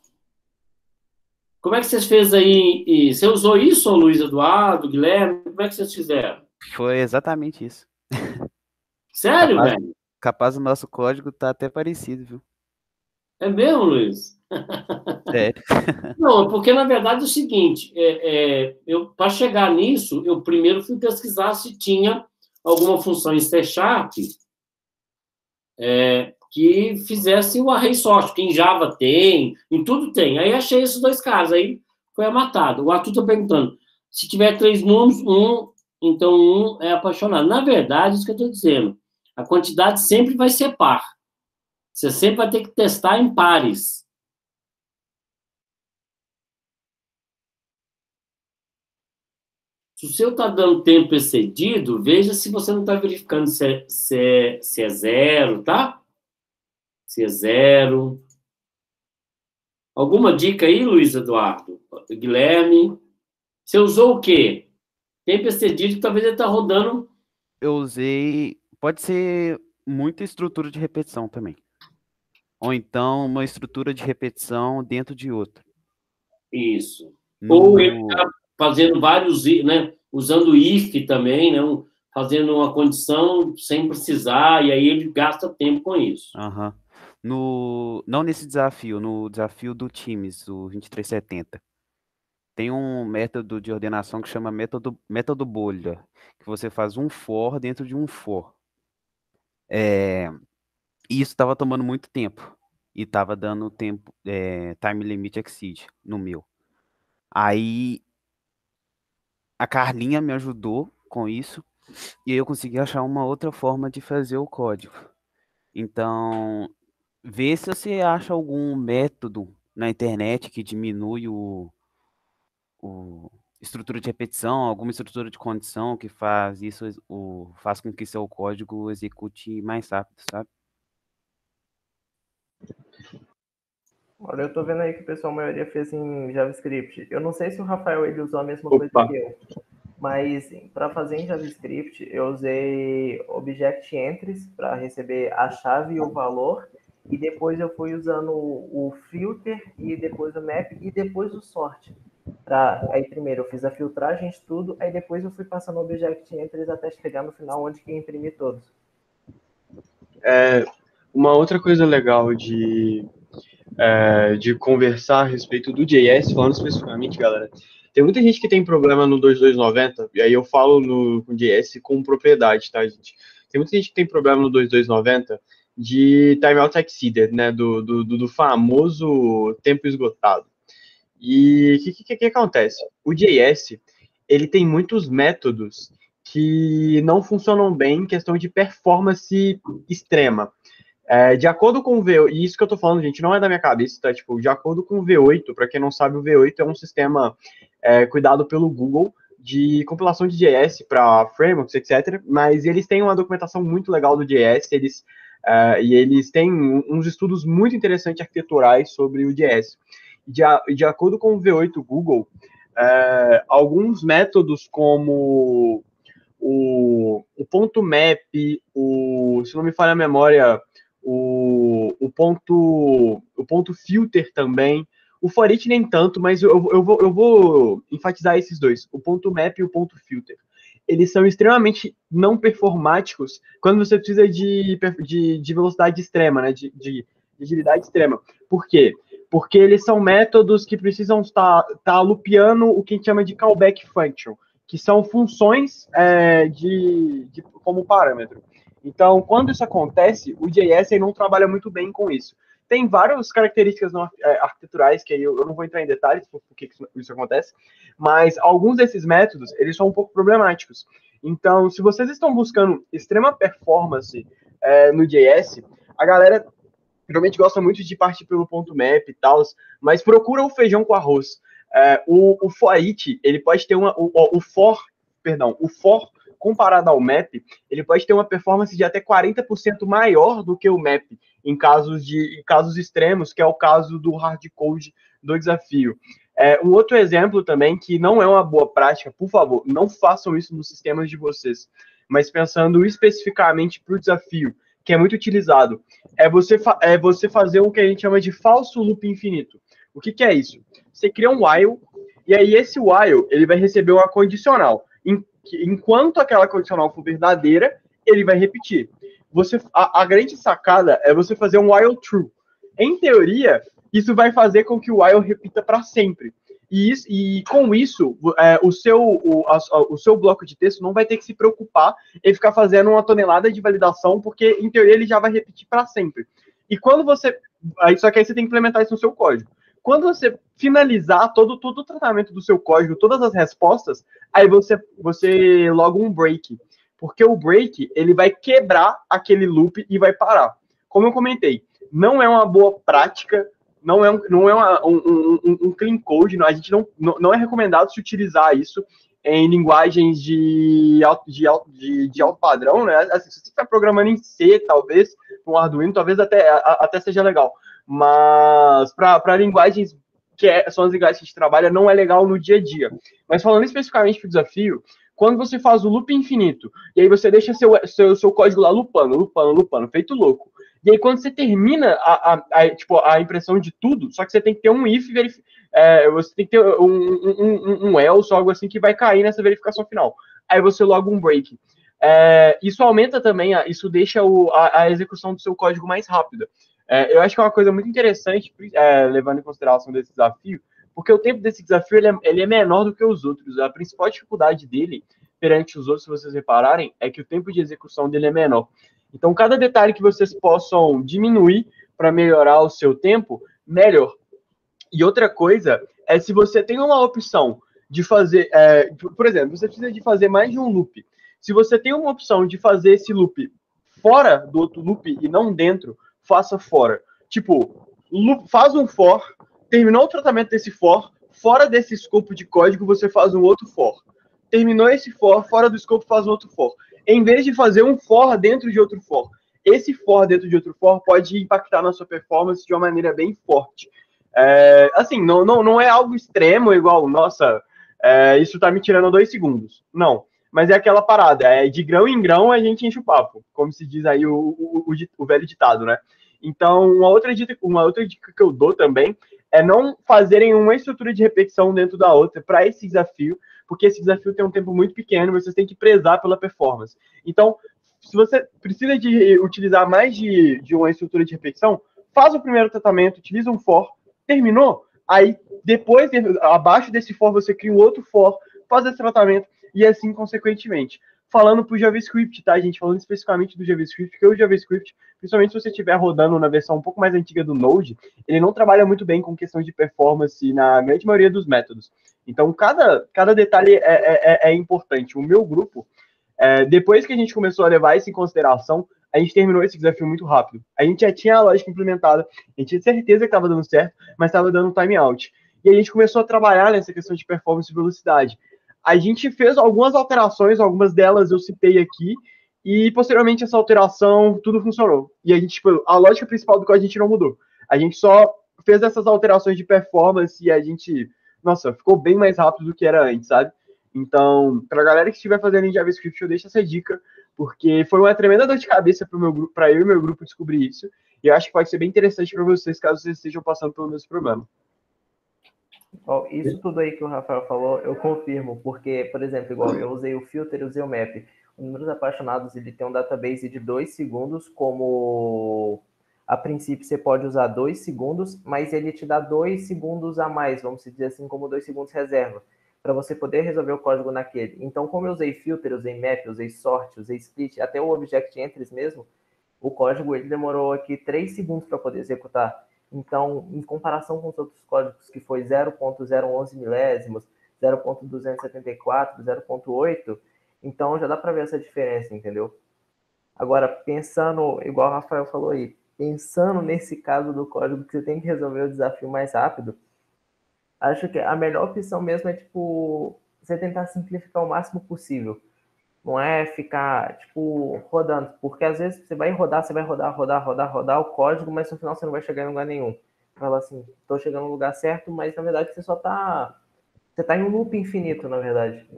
Como é que vocês fez aí? Você usou isso, Luiz Eduardo, Guilherme? Como é que vocês fizeram? Foi exatamente isso. Sério, velho? Capaz o nosso código tá até parecido, viu? É mesmo, Luiz? Sério. Não, porque na verdade é o seguinte, para chegar nisso, eu primeiro fui pesquisar se tinha alguma função em C# que fizesse o array sort, que em Java tem, em tudo tem. Aí achei esses dois casos, aí foi amatado. O Arthur está perguntando, se tiver 3 números, então 1 é apaixonado. Na verdade, isso que eu estou dizendo, a quantidade sempre vai ser par. Você sempre vai ter que testar em pares. Se o seu está dando tempo excedido, veja se você não está verificando se é 0, tá? Se é 0. Alguma dica aí, Luiz Eduardo? Guilherme? Você usou o quê? Tempo excedido, talvez ele está rodando. Eu usei... Pode ser muita estrutura de repetição também. Ou então uma estrutura de repetição dentro de outra. Isso. Ou ele está fazendo vários, né? Usando if também, né? Fazendo uma condição sem precisar, e aí ele gasta tempo com isso. Não nesse desafio, no desafio do Teams, o 2370. Tem um método de ordenação que chama método bolha, que você faz um for dentro de um for. E isso estava tomando muito tempo. E estava dando tempo, time limit exceed no meu. Aí a Carlinha me ajudou com isso e eu consegui achar uma outra forma de fazer o código. Então, vê se você acha algum método na internet que diminui o estrutura de repetição, alguma estrutura de condição que faz isso, faz com que seu código execute mais rápido, sabe? Olha, eu tô vendo aí que o pessoal, a maioria fez em JavaScript. Eu não sei se o Rafael ele usou a mesma coisa que eu, mas para fazer em JavaScript eu usei Object Entries para receber a chave e o valor, e depois eu fui usando o filter e depois o map e depois o sort. Aí primeiro eu fiz a filtragem de tudo, aí depois eu fui passando o Object Entries até chegar no final onde que eu imprimi todos. Uma outra coisa legal de conversar a respeito do JS, falando especificamente, galera, tem muita gente que tem problema no 2290, e aí eu falo com JS com propriedade, tá, gente? Tem muita gente que tem problema no 2290 de timeout exceeded, né, do famoso tempo esgotado. E o que acontece? O JS, ele tem muitos métodos que não funcionam bem em questão de performance extrema. De acordo com o V8, e isso que eu tô falando, gente, não é da minha cabeça, tá? Tipo, de acordo com o V8, para quem não sabe, o V8 é um sistema cuidado pelo Google de compilação de JS para frameworks, etc. Mas eles têm uma documentação muito legal do JS, e eles têm uns estudos muito interessantes arquiteturais sobre o JS. De acordo com o V8 Google, alguns métodos como o ponto map, se não me falha a memória, o ponto filter também, o for each nem tanto, mas eu vou enfatizar esses dois, o ponto map e o ponto filter. Eles são extremamente não performáticos quando você precisa de velocidade extrema, né, de agilidade extrema. Por quê? Porque eles são métodos que precisam estar loopeando o que a gente chama de callback function, que são funções como parâmetro. Então, quando isso acontece, o JS não trabalha muito bem com isso. Tem várias características arquiteturais, que aí eu não vou entrar em detalhes por que isso acontece, mas alguns desses métodos, eles são um pouco problemáticos. Então, se vocês estão buscando extrema performance no JS, a galera geralmente gosta muito de partir pelo ponto map e tal, mas procura o feijão com arroz. O for each, ele pode ter o for comparado ao map, ele pode ter uma performance de até 40% maior do que o map em casos extremos, que é o caso do hardcode do desafio. Um outro exemplo também, que não é uma boa prática, por favor, não façam isso nos sistemas de vocês, mas pensando especificamente para o desafio, que é muito utilizado, é você fazer o que a gente chama de falso loop infinito. O que é isso? Você cria um while, e aí esse while ele vai receber uma condicional. Enquanto aquela condicional for verdadeira, ele vai repetir. A grande sacada é você fazer um while true. Em teoria, isso vai fazer com que o while repita para sempre. E com isso, o seu bloco de texto não vai ter que se preocupar em ficar fazendo uma tonelada de validação, porque, em teoria, ele já vai repetir para sempre. E quando só que aí você tem que implementar isso no seu código. Quando você finalizar todo o tratamento do seu código, todas as respostas, aí você loga um break. Porque o break, ele vai quebrar aquele loop e vai parar. Como eu comentei, não é uma boa prática, não é um clean code, a gente não é recomendado se utilizar isso em linguagens de alto padrão, né? Assim, se você está programando em C, talvez, com Arduino, talvez até seja legal. Mas para linguagens são as linguagens que a gente trabalha, não é legal no dia a dia. Mas falando especificamente para o desafio, quando você faz o loop infinito, e aí você deixa seu código lá lupando, feito louco. E aí quando você termina a impressão de tudo, só que você tem que ter um if, você tem que ter um else ou algo assim que vai cair nessa verificação final. Aí você loga um break. Isso aumenta também, isso deixa a execução do seu código mais rápida. Eu acho que é uma coisa muito interessante, levando em consideração desse desafio, porque o tempo desse desafio ele é menor do que os outros. A principal dificuldade dele, perante os outros, se vocês repararem, é que o tempo de execução dele é menor. Então, cada detalhe que vocês possam diminuir para melhorar o seu tempo, melhor. E outra coisa é se você tem uma opção de fazer, por exemplo, você precisa de fazer mais de um loop. Se você tem uma opção de fazer esse loop fora do outro loop e não dentro, faça fora. Tipo, faz um for, terminou o tratamento desse for, fora desse escopo de código, você faz um outro for. Terminou esse for, fora do escopo, faz um outro for. Em vez de fazer um for dentro de outro for. Esse for dentro de outro for pode impactar na sua performance de uma maneira bem forte. Assim, não é algo extremo, igual, nossa, isso tá me tirando 2 segundos. Não. Mas é aquela parada, de grão em grão a gente enche o papo, como se diz aí o velho ditado, né? Então, uma outra dica que eu dou também é não fazerem uma estrutura de repetição dentro da outra para esse desafio, porque esse desafio tem um tempo muito pequeno, vocês têm que prezar pela performance. Então, se você precisa de utilizar mais de uma estrutura de repetição, faz o primeiro tratamento, utiliza um for, terminou, aí depois, abaixo desse for, você cria um outro for, faz esse tratamento, e assim consequentemente. Falando para o JavaScript, tá, gente? Falando especificamente do JavaScript, porque o JavaScript, principalmente se você estiver rodando na versão um pouco mais antiga do Node, ele não trabalha muito bem com questões de performance na grande maioria dos métodos. Então, cada detalhe é importante. O meu grupo, depois que a gente começou a levar isso em consideração, a gente terminou esse desafio muito rápido. A gente já tinha a lógica implementada, a gente tinha certeza que estava dando certo, mas estava dando um timeout. E a gente começou a trabalhar nessa questão de performance e velocidade. A gente fez algumas alterações, algumas delas eu citei aqui, e posteriormente essa alteração, tudo funcionou. E a gente, tipo, a lógica principal do código a gente não mudou. A gente só fez essas alterações de performance e a gente, nossa, ficou bem mais rápido do que era antes, sabe? Então, para a galera que estiver fazendo em JavaScript, eu deixo essa dica, porque foi uma tremenda dor de cabeça para o meu grupo, para eu e meu grupo descobrir isso. E eu acho que pode ser bem interessante para vocês, caso vocês estejam passando pelo mesmo problema. Isso tudo aí que o Rafael falou, eu confirmo, porque, por exemplo, igual eu usei o filter, usei o map. O Números Apaixonados, ele tem um database de 2 segundos, como a princípio você pode usar 2 segundos, mas ele te dá 2 segundos a mais, vamos dizer assim, como 2 segundos reserva, para você poder resolver o código naquele. Então, como eu usei filter, usei map, usei sort, usei split, até o object entries mesmo, o código ele demorou aqui 3 segundos para poder executar. Então, em comparação com os outros códigos, que foi 0.011 milésimos, 0.274, 0.8, então já dá para ver essa diferença, entendeu? Agora, pensando, igual o Rafael falou aí, pensando nesse caso do código que você tem que resolver o desafio mais rápido, acho que a melhor opção mesmo é, tipo, você tentar simplificar o máximo possível. Não é ficar, tipo, rodando. Porque às vezes você vai rodar o código, mas no final você não vai chegar em lugar nenhum. Fala assim, tô chegando no lugar certo, mas na verdade você só tá... Você tá em um loop infinito, na verdade.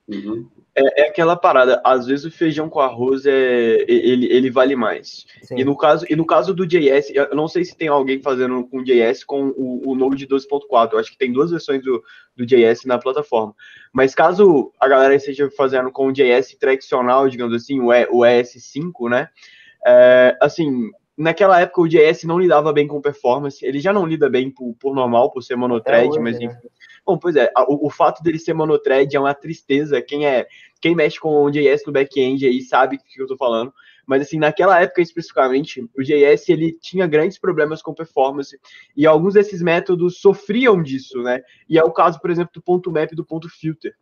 Uhum. É aquela parada, às vezes o feijão com arroz ele vale mais. E no caso do JS, eu não sei se tem alguém fazendo com JS com o Node 12.4. Eu acho que tem 2 versões do JS na plataforma. Mas caso a galera esteja fazendo com o JS tradicional, digamos assim, o ES5, né? Assim, naquela época o JS não lidava bem com performance, ele já não lida bem por normal, por ser monothread, hoje, mas enfim. Né? Bom, pois é, o fato dele ser monothread é uma tristeza. Quem mexe com o JS no back-end aí sabe o que eu tô falando. Mas assim, naquela época especificamente, o JS ele tinha grandes problemas com performance e alguns desses métodos sofriam disso, né? E é o caso, por exemplo, do ponto map e do ponto filter.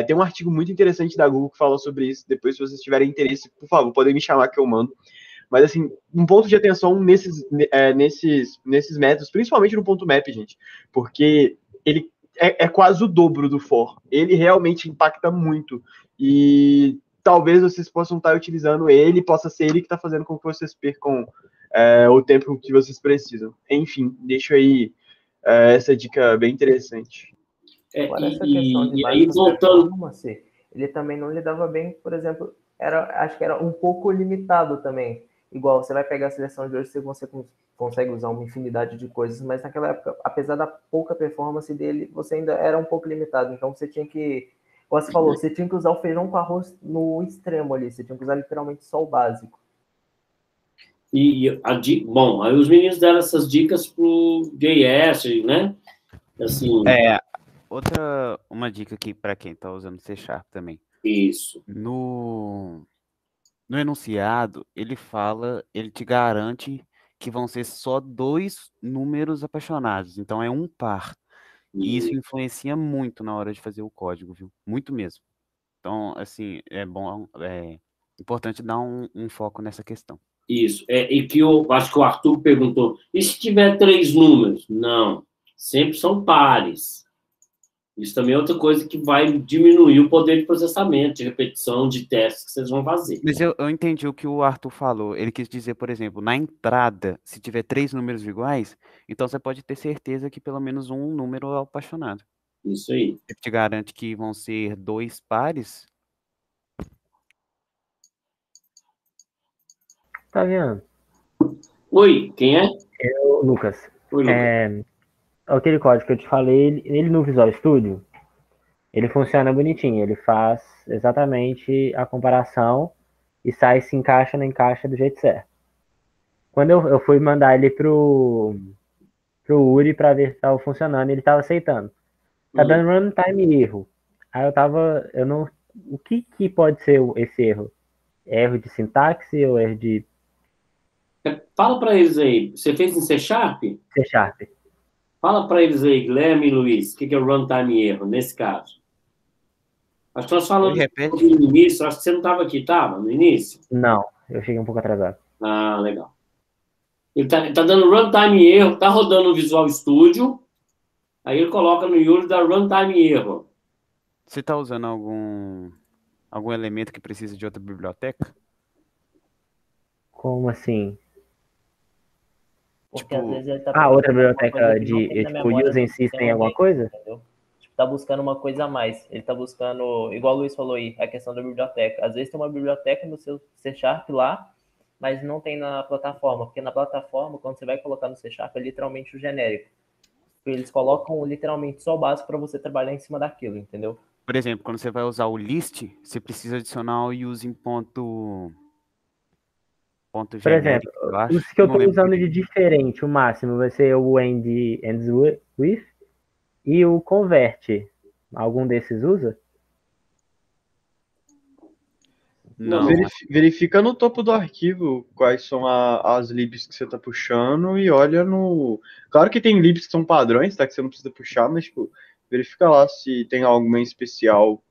Tem um artigo muito interessante da Google que fala sobre isso. Depois, se vocês tiverem interesse, por favor, podem me chamar que eu mando. Mas, assim, um ponto de atenção nesses métodos, principalmente no ponto map, gente, porque ele é quase o dobro do for. Ele realmente impacta muito. E talvez vocês possam estar utilizando ele, possa ser ele que está fazendo com que vocês percam o tempo que vocês precisam. Enfim, deixo aí essa dica bem interessante. Agora, essa questão de baixa performance, ele também não lidava bem, por exemplo, acho que era um pouco limitado também. Igual, você vai pegar a seleção de hoje, você consegue usar uma infinidade de coisas, mas naquela época, apesar da pouca performance dele, você ainda era um pouco limitado. Então, você tinha que, como você falou, você tinha que usar o feijão com arroz no extremo ali. Você tinha que usar literalmente só o básico. Bom, aí os meninos deram essas dicas pro JS, né? Assim... Uma dica aqui para quem está usando C# também. Isso. No enunciado, ele te garante que vão ser só 2 números apaixonados, então é um par. E isso influencia muito na hora de fazer o código, viu? Muito mesmo. Então, assim, é bom Importante dar um foco nessa questão. Isso. E que eu acho que o Arthur perguntou, e se tiver 3 números? Não. Sempre são pares. Isso também é outra coisa que vai diminuir o poder de processamento, de repetição, de testes que vocês vão fazer. Mas eu entendi o que o Arthur falou. Ele quis dizer, por exemplo, na entrada, se tiver 3 números iguais, então você pode ter certeza que pelo menos um número é apaixonado. Isso aí. Ele te garante que vão ser 2 pares. Tá vendo? Oi, quem é? Lucas. Oi, Lucas. Aquele código que eu te falei, ele no Visual Studio, ele funciona bonitinho, ele faz exatamente a comparação e se encaixa, não encaixa do jeito certo. Quando eu fui mandar ele pro Uri para ver se estava funcionando, ele estava aceitando. Tá dando runtime erro. Aí o que pode ser esse erro? Erro de sintaxe ou erro de... Fala para eles aí, você fez em C Sharp? C Sharp. Fala para eles aí, Guilherme e Luiz, o que é o runtime erro, nesse caso? Acho que nós falamos no início, acho que você não estava aqui, estava no início? Não, eu cheguei um pouco atrasado. Ah, legal. Ele tá dando runtime erro, tá rodando o Visual Studio, aí ele coloca no Yuri da runtime erro. Você está usando algum elemento que precisa de outra biblioteca? Como assim? Porque às vezes ele tá outra biblioteca de tipo using system alguma coisa? Entendeu? Tipo, tá buscando uma coisa a mais. Ele tá buscando, igual o Luiz falou aí, a questão da biblioteca. Às vezes tem uma biblioteca no seu C Sharp lá, mas não tem na plataforma, porque na plataforma, quando você vai colocar no C Sharp, é literalmente o genérico. Eles colocam literalmente só o básico para você trabalhar em cima daquilo, entendeu? Por exemplo, quando você vai usar o list, você precisa adicionar o using ponto por exemplo, os que eu estou usando de diferente, o máximo vai ser o ends with e o convert. Algum desses usa? Não. Verifica no topo do arquivo quais são as libs que você está puxando e olha no... Claro que tem libs que são padrões, tá? Que você não precisa puxar, mas tipo, verifica lá se tem alguma em especial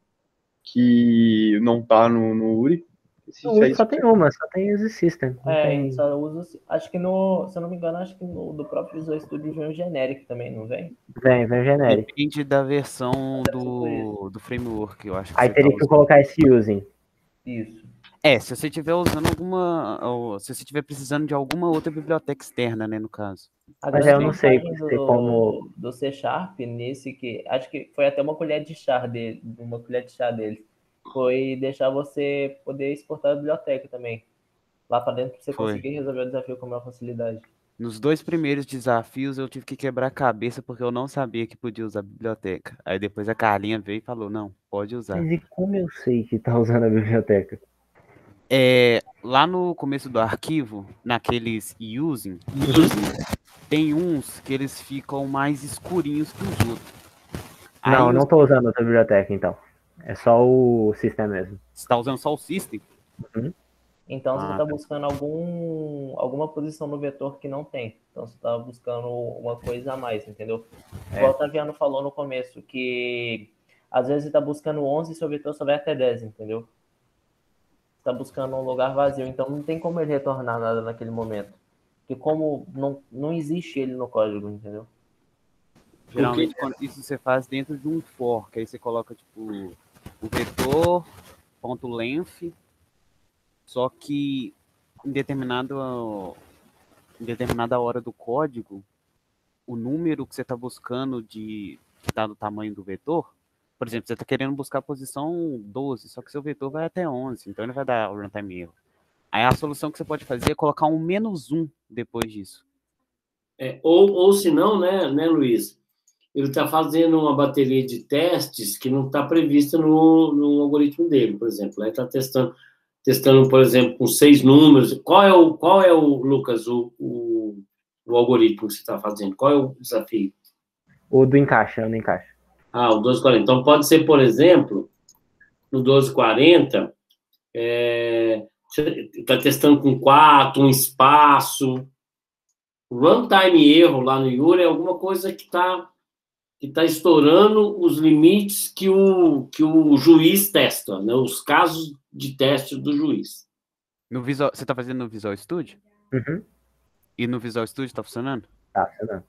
que não tá no URI. Só tem uma, só tem Easy System. Só uso, acho que se eu não me engano, acho que do próprio Visual Studio vem o genérico também, não vem? Vem genérico. Depende da versão do framework, eu acho. Aí teria que colocar esse using. Isso. Se você estiver usando se você estiver precisando de alguma outra biblioteca externa, né, no caso. Mas eu não sei como... Do C Sharp, nesse que... Acho que foi até uma colher de chá dele, foi deixar você poder exportar a biblioteca também. Lá para dentro, para você conseguir resolver o desafio com maior facilidade. Nos 2 primeiros desafios, eu tive que quebrar a cabeça porque eu não sabia que podia usar a biblioteca. Aí depois a Carlinha veio e falou, não, pode usar. Mas e como eu sei que tá usando a biblioteca? Lá no começo do arquivo, naqueles using, tem uns que eles ficam mais escurinhos que os outros. Não tô usando outra biblioteca, então. É só o system mesmo. Você tá usando só o system? Uhum. Então você tá buscando alguma posição no vetor que não tem. Então você tá buscando uma coisa a mais, entendeu? Igual o Taviano falou no começo, que às vezes você tá buscando 11 e seu vetor só vai até 10, entendeu? Você tá buscando um lugar vazio, então não tem como ele retornar nada naquele momento. Porque como não existe ele no código, entendeu? Geralmente isso você faz dentro de um for, que aí você coloca tipo o vetor, ponto length, só que em determinada hora do código, o número que você está buscando de dado tamanho do vetor, por exemplo, você está querendo buscar a posição 12, só que seu vetor vai até 11, então ele vai dar o runtime erro. Aí a solução que você pode fazer é colocar um -1 depois disso. Ou se não, né, Luiz? Ele está fazendo uma bateria de testes que não está prevista no algoritmo dele, por exemplo. Ele está testando, por exemplo, com 6 números. Qual é o Lucas, o algoritmo que você está fazendo? Qual é o desafio? O do encaixe, o encaixe. O 1240. Então, pode ser, por exemplo, no 1240, você está testando com 4, um espaço. O runtime erro lá no Yuri é alguma coisa que que está estourando os limites que o juiz testa, né? Os casos de teste do juiz. No Visual, você está fazendo no Visual Studio? Uhum. E no Visual Studio está funcionando? Tá funcionando.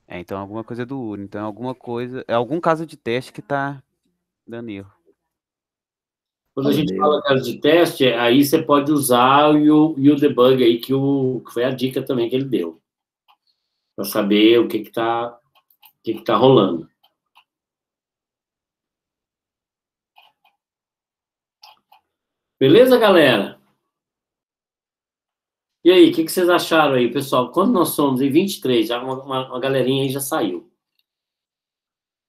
Então alguma coisa é do Uri. Então é algum caso de teste que está dando erro. Quando a gente fala caso de teste, aí você pode usar o debug aí, que foi a dica também que ele deu. Para saber o que está rolando. Beleza, galera? E aí, o que vocês acharam aí, pessoal? Quando nós somos em 23, já uma galerinha aí já saiu.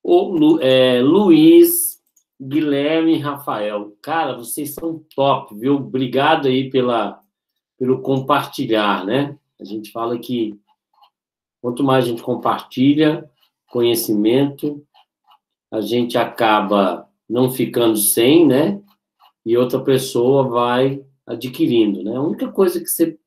Luiz, Guilherme, Rafael. Cara, vocês são top, viu? Obrigado aí pelo compartilhar, né? A gente fala que quanto mais a gente compartilha conhecimento, a gente acaba não ficando sem, né? E outra pessoa vai adquirindo, né? A única coisa que você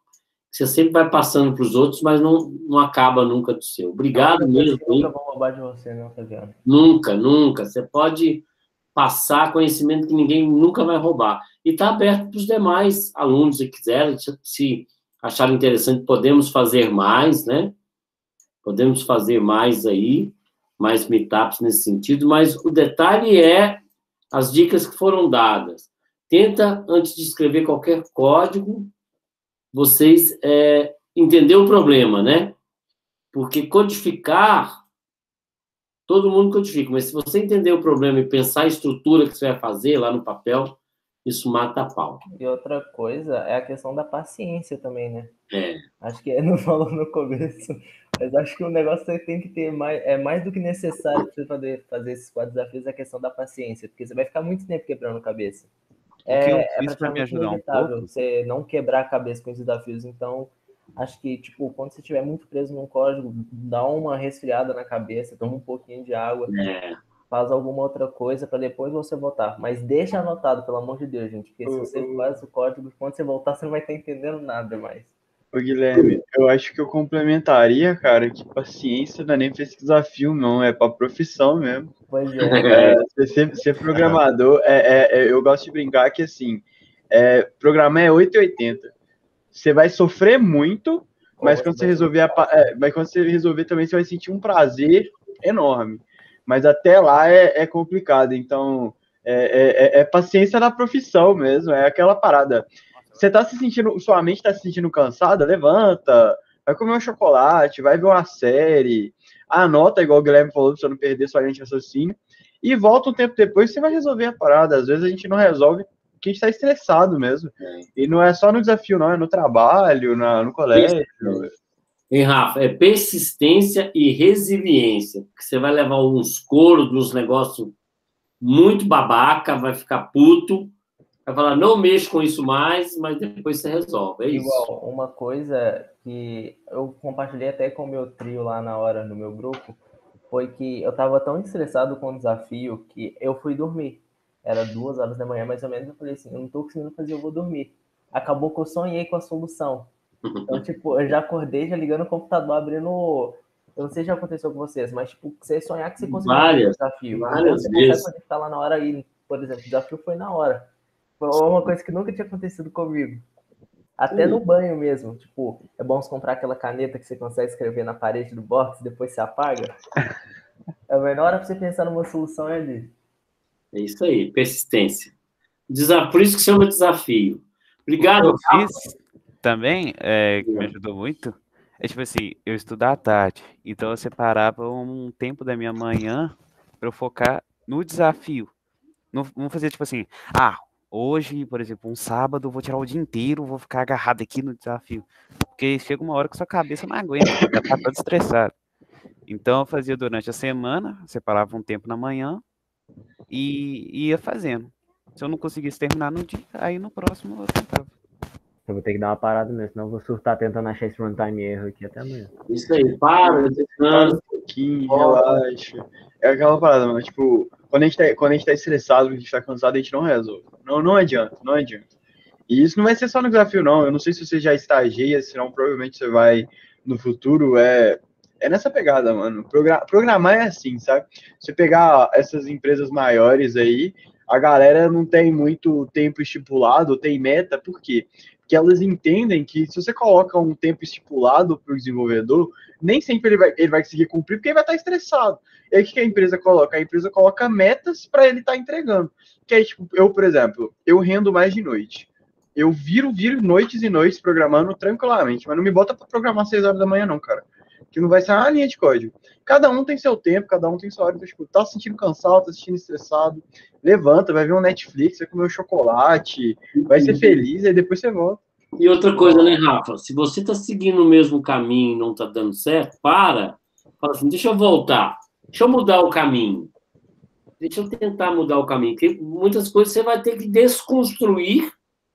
sempre vai passando para os outros, mas não acaba nunca do seu. Obrigado mesmo. Nunca vão roubar de você, não, Fabiano. Nunca, nunca. Você pode passar conhecimento que ninguém nunca vai roubar. E está aberto para os demais alunos, se quiserem, se acharem interessante, podemos fazer mais, né? Podemos fazer mais aí, mais meetups nesse sentido, mas o detalhe é as dicas que foram dadas. Tenta, antes de escrever qualquer código, vocês entender o problema, né? Porque codificar, todo mundo codifica, mas se você entender o problema e pensar a estrutura que você vai fazer lá no papel, isso mata a pau. E outra coisa é a questão da paciência também, né? É. Acho que não falou no começo, mas acho que o negócio que você tem que ter mais do que necessário para você poder fazer esses 4 desafios é a questão da paciência, porque você vai ficar muito tempo quebrando a cabeça. O que eu fiz para me ajudar um pouco, você não quebrar a cabeça com os desafios. Então, acho que, tipo, quando você estiver muito preso num código, dá uma resfriada na cabeça, toma um pouquinho de água, faz alguma outra coisa para depois você voltar. Mas deixa anotado, pelo amor de Deus, gente, porque se você faz o código, quando você voltar, você não vai estar entendendo nada mais. Ô, Guilherme, eu acho que eu complementaria, cara, que paciência não é nem pra esse desafio, não, é pra profissão mesmo. Pois é. Ser programador, eu gosto de brincar que, assim, programar é 880. Você vai sofrer muito, mas quando você resolver também, você vai sentir um prazer enorme. Mas até lá é complicado, então é paciência da profissão mesmo, é aquela parada. Você tá se sentindo, sua mente tá se sentindo cansada, levanta, vai comer um chocolate, vai ver uma série, anota, igual o Guilherme falou, pra você não perder sua linha de raciocínio, e volta um tempo depois, você vai resolver a parada. Às vezes a gente não resolve porque a gente tá estressado mesmo. E não é só no desafio, não, é no trabalho, no colégio. E, Rafa, é persistência e resiliência, porque você vai levar uns coros, uns negócios muito babaca, vai ficar puto, vai falar, não mexa com isso mais, mas depois você resolve, é isso. Igual, uma coisa que eu compartilhei até com o meu trio lá na hora, no meu grupo, foi que eu tava tão estressado com o desafio que eu fui dormir. Era 2 horas da manhã, mais ou menos, eu falei assim, eu não tô conseguindo fazer, eu vou dormir. Acabou que eu sonhei com a solução. Então, tipo, eu já acordei, já ligando o computador, abrindo... Eu não sei se já aconteceu com vocês, mas, tipo, você sonhar que você conseguiu fazer o desafio. Várias você vezes. consegue conectar lá na hora e, por exemplo, o desafio foi na hora. Foi uma coisa que nunca tinha acontecido comigo. Até no banho mesmo. Tipo, é bom você comprar aquela caneta que você consegue escrever na parede do box e depois você apaga. A melhor hora pra você pensar numa solução é ali. É isso aí, persistência. Por isso que chama desafio. Obrigado. Eu fiz também, que me ajudou muito, é tipo assim, eu estudo à tarde, então eu separava um tempo da minha manhã para eu focar no desafio. Não fazer tipo assim, hoje, por exemplo, um sábado, eu vou tirar o dia inteiro, vou ficar agarrado aqui no desafio. Porque chega uma hora que sua cabeça não aguenta, já tá todo estressado. Então eu fazia durante a semana, separava um tempo na manhã e ia fazendo. Se eu não conseguisse terminar no dia, aí no próximo eu tentava. Eu vou ter que dar uma parada mesmo, senão eu vou surtar tentando achar esse runtime erro aqui até amanhã. Isso aí, para um pouquinho, relaxa. É aquela parada, mano, tipo, quando a gente tá estressado, a gente tá cansado, a gente não resolve. Não adianta. E isso não vai ser só no desafio, não. Eu não sei se você já estagia, senão provavelmente você vai no futuro, É nessa pegada, mano. Programar é assim, sabe? Você pegar essas empresas maiores aí, a galera não tem muito tempo estipulado, tem meta, por quê? Porque elas entendem que se você coloca um tempo estipulado para o desenvolvedor, nem sempre ele vai conseguir cumprir, porque ele vai estar estressado. E aí o que a empresa coloca? A empresa coloca metas para ele estar entregando. Que aí, tipo, eu, por exemplo, eu rendo mais de noite. Eu viro noites e noites programando tranquilamente, mas não me bota para programar 6 horas da manhã, não, cara. Que não vai ser uma linha de código. Cada um tem seu tempo, cada um tem sua hora. Então, tipo, tá se sentindo cansado, tá se sentindo estressado, levanta, vai ver um Netflix, vai comer um chocolate, vai ser feliz, aí depois você volta. E outra coisa, né, Rafa? Se você tá seguindo o mesmo caminho e não tá dando certo, fala assim, deixa eu voltar, deixa eu mudar o caminho. Deixa eu tentar mudar o caminho, porque muitas coisas você vai ter que desconstruir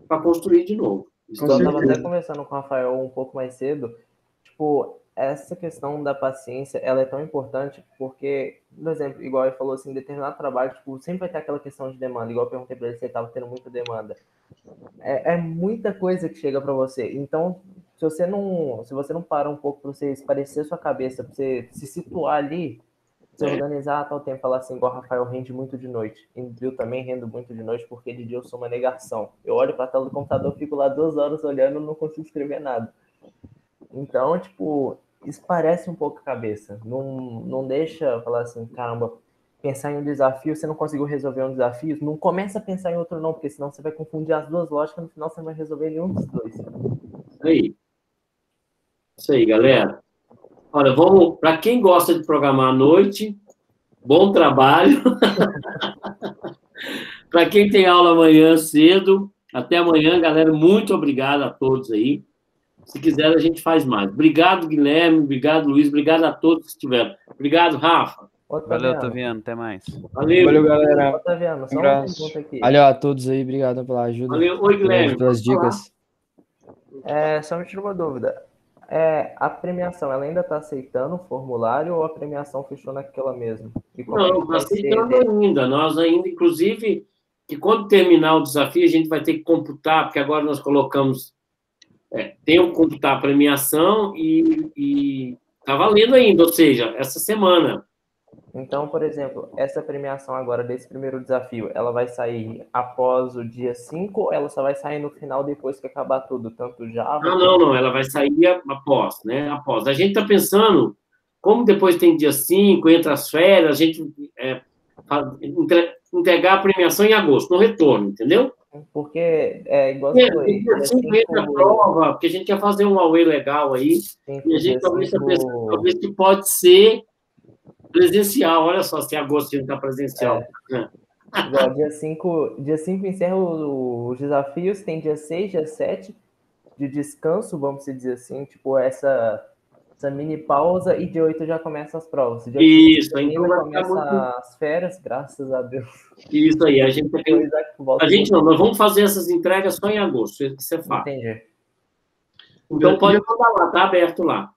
para construir de novo. Eu estava até conversando com o Rafael um pouco mais cedo, tipo, essa questão da paciência, ela é tão importante porque, por exemplo, igual ele falou assim, determinado trabalho, tipo, sempre vai ter aquela questão de demanda, igual eu perguntei para ele se ele estava tendo muita demanda. É muita coisa que chega para você. Então, se você não para um pouco para você esparecer sua cabeça, para você se situar ali, se organizar a tal tempo, falar assim, igual o Rafael rende muito de noite. Eu também rendo muito de noite porque de dia eu sou uma negação. Eu olho para a tela do computador, fico lá 2 horas olhando e não consigo escrever nada. Então, tipo, esparece um pouco a cabeça. Não deixa falar assim, caramba, pensar em um desafio, você não conseguiu resolver um desafio, não começa a pensar em outro não, porque senão você vai confundir as duas lógicas, no final você não vai resolver nenhum dos dois. Isso aí, galera. Olha, vamos, para quem gosta de programar à noite, bom trabalho. Para quem tem aula amanhã cedo, até amanhã, galera, muito obrigado a todos aí. Se quiser, a gente faz mais. Obrigado, Guilherme, obrigado, Luiz, obrigado a todos que estiveram. Obrigado, Rafa. Valeu, Otaviano, até mais. Valeu, galera. Otaviano, só uma pergunta aqui. Valeu a todos aí, obrigado pela ajuda. Valeu, oi, Guilherme. Pelas dicas. Só me tira uma dúvida. A premiação, ela ainda está aceitando o formulário ou a premiação fechou naquela mesma? Não, está aceitando ainda. Nós ainda, inclusive, que quando terminar o desafio, a gente vai ter que computar, porque agora nós colocamos... tem que computar a premiação e está valendo ainda, ou seja, essa semana. Então, por exemplo, essa premiação agora desse primeiro desafio, ela vai sair após o dia 5 ou ela só vai sair no final depois que acabar tudo, tanto Java... Não, ela vai sair após, né? Após. A gente está pensando, como depois tem dia 5, entre as férias, a gente entregar a premiação em agosto, no retorno, entendeu? Porque, igual você falou aí... Dia 5 entra a prova, porque a gente quer fazer um Huawei legal aí, e a gente talvez que pode ser presencial, olha só, se agosto não está presencial. Igual, dia 5 encerra os desafios, tem dia 6, dia 7 de descanso, vamos dizer assim, tipo essa mini pausa, e dia 8 já começa as provas. Dia isso, então vai começa as férias, graças a Deus. Isso aí, nós vamos fazer essas entregas só em agosto, isso é fato. Entendi. Então pode mandar lá, tá aberto lá.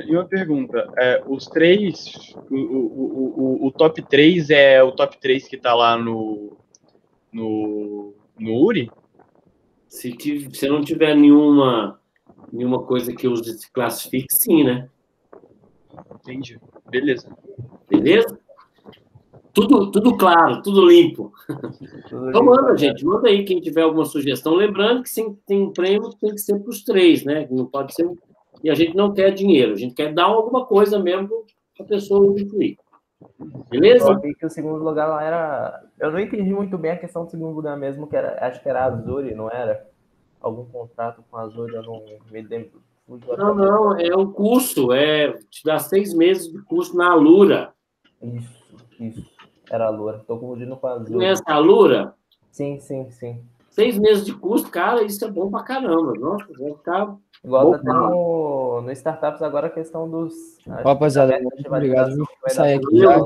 E uma pergunta, os três, o top 3 é o top 3 que tá lá no URI? Se não tiver nenhuma coisa que os classifique, sim, né? Entendi. Beleza? Tudo claro, tudo limpo. Então manda, gente, manda aí quem tiver alguma sugestão. Lembrando que se tem prêmio, tem que ser para os 3, né? Não pode ser... E a gente não quer dinheiro, a gente quer dar alguma coisa mesmo para a pessoa usufruir. Beleza? Eu vi que o segundo lugar lá era... Eu não entendi muito bem a questão do segundo lugar mesmo, que era, acho que era a Azure, não era? Algum contrato com a Azure, eu não me lembro. Não, é um curso, te dá 6 meses de curso na Alura. Isso. Era a Alura, estou confundindo com a Azure. Conhece a Alura? Sim. 6 meses de curso, cara, isso é bom pra caramba. Nossa, vai ficar... Igual tá tendo no Startups agora a questão dos... Rapaziada, muito obrigado. Vou sair aqui já.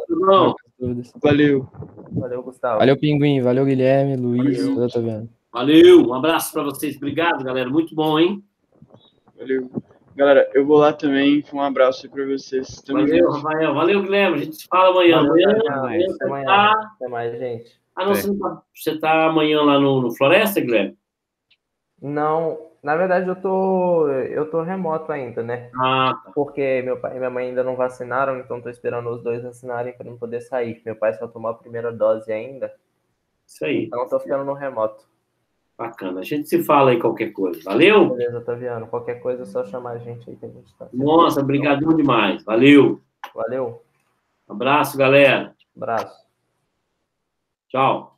Valeu. Valeu, Gustavo. Valeu, Pinguim. Valeu, Guilherme, Luiz. Valeu, Otaviano. Valeu, um abraço para vocês. Obrigado, galera. Muito bom, hein? Valeu. Galera, eu vou lá também. Um abraço para vocês. Valeu, Rafael. Valeu, Guilherme. A gente se fala amanhã. Até mais, gente. Você tá amanhã lá no Floresta, Guilherme? Não, Na verdade, eu tô remoto ainda, né? Tá. Porque meu pai e minha mãe ainda não vacinaram, então tô esperando os dois vacinarem para não poder sair. Meu pai só tomou a primeira dose ainda. Isso aí. Então tô ficando no remoto. Bacana. A gente se fala aí qualquer coisa. Valeu? Beleza, Otaviano. Qualquer coisa é só chamar a gente aí que a gente tá. Nossa, brigadão demais. Valeu. Valeu. Abraço, galera. Abraço. Tchau.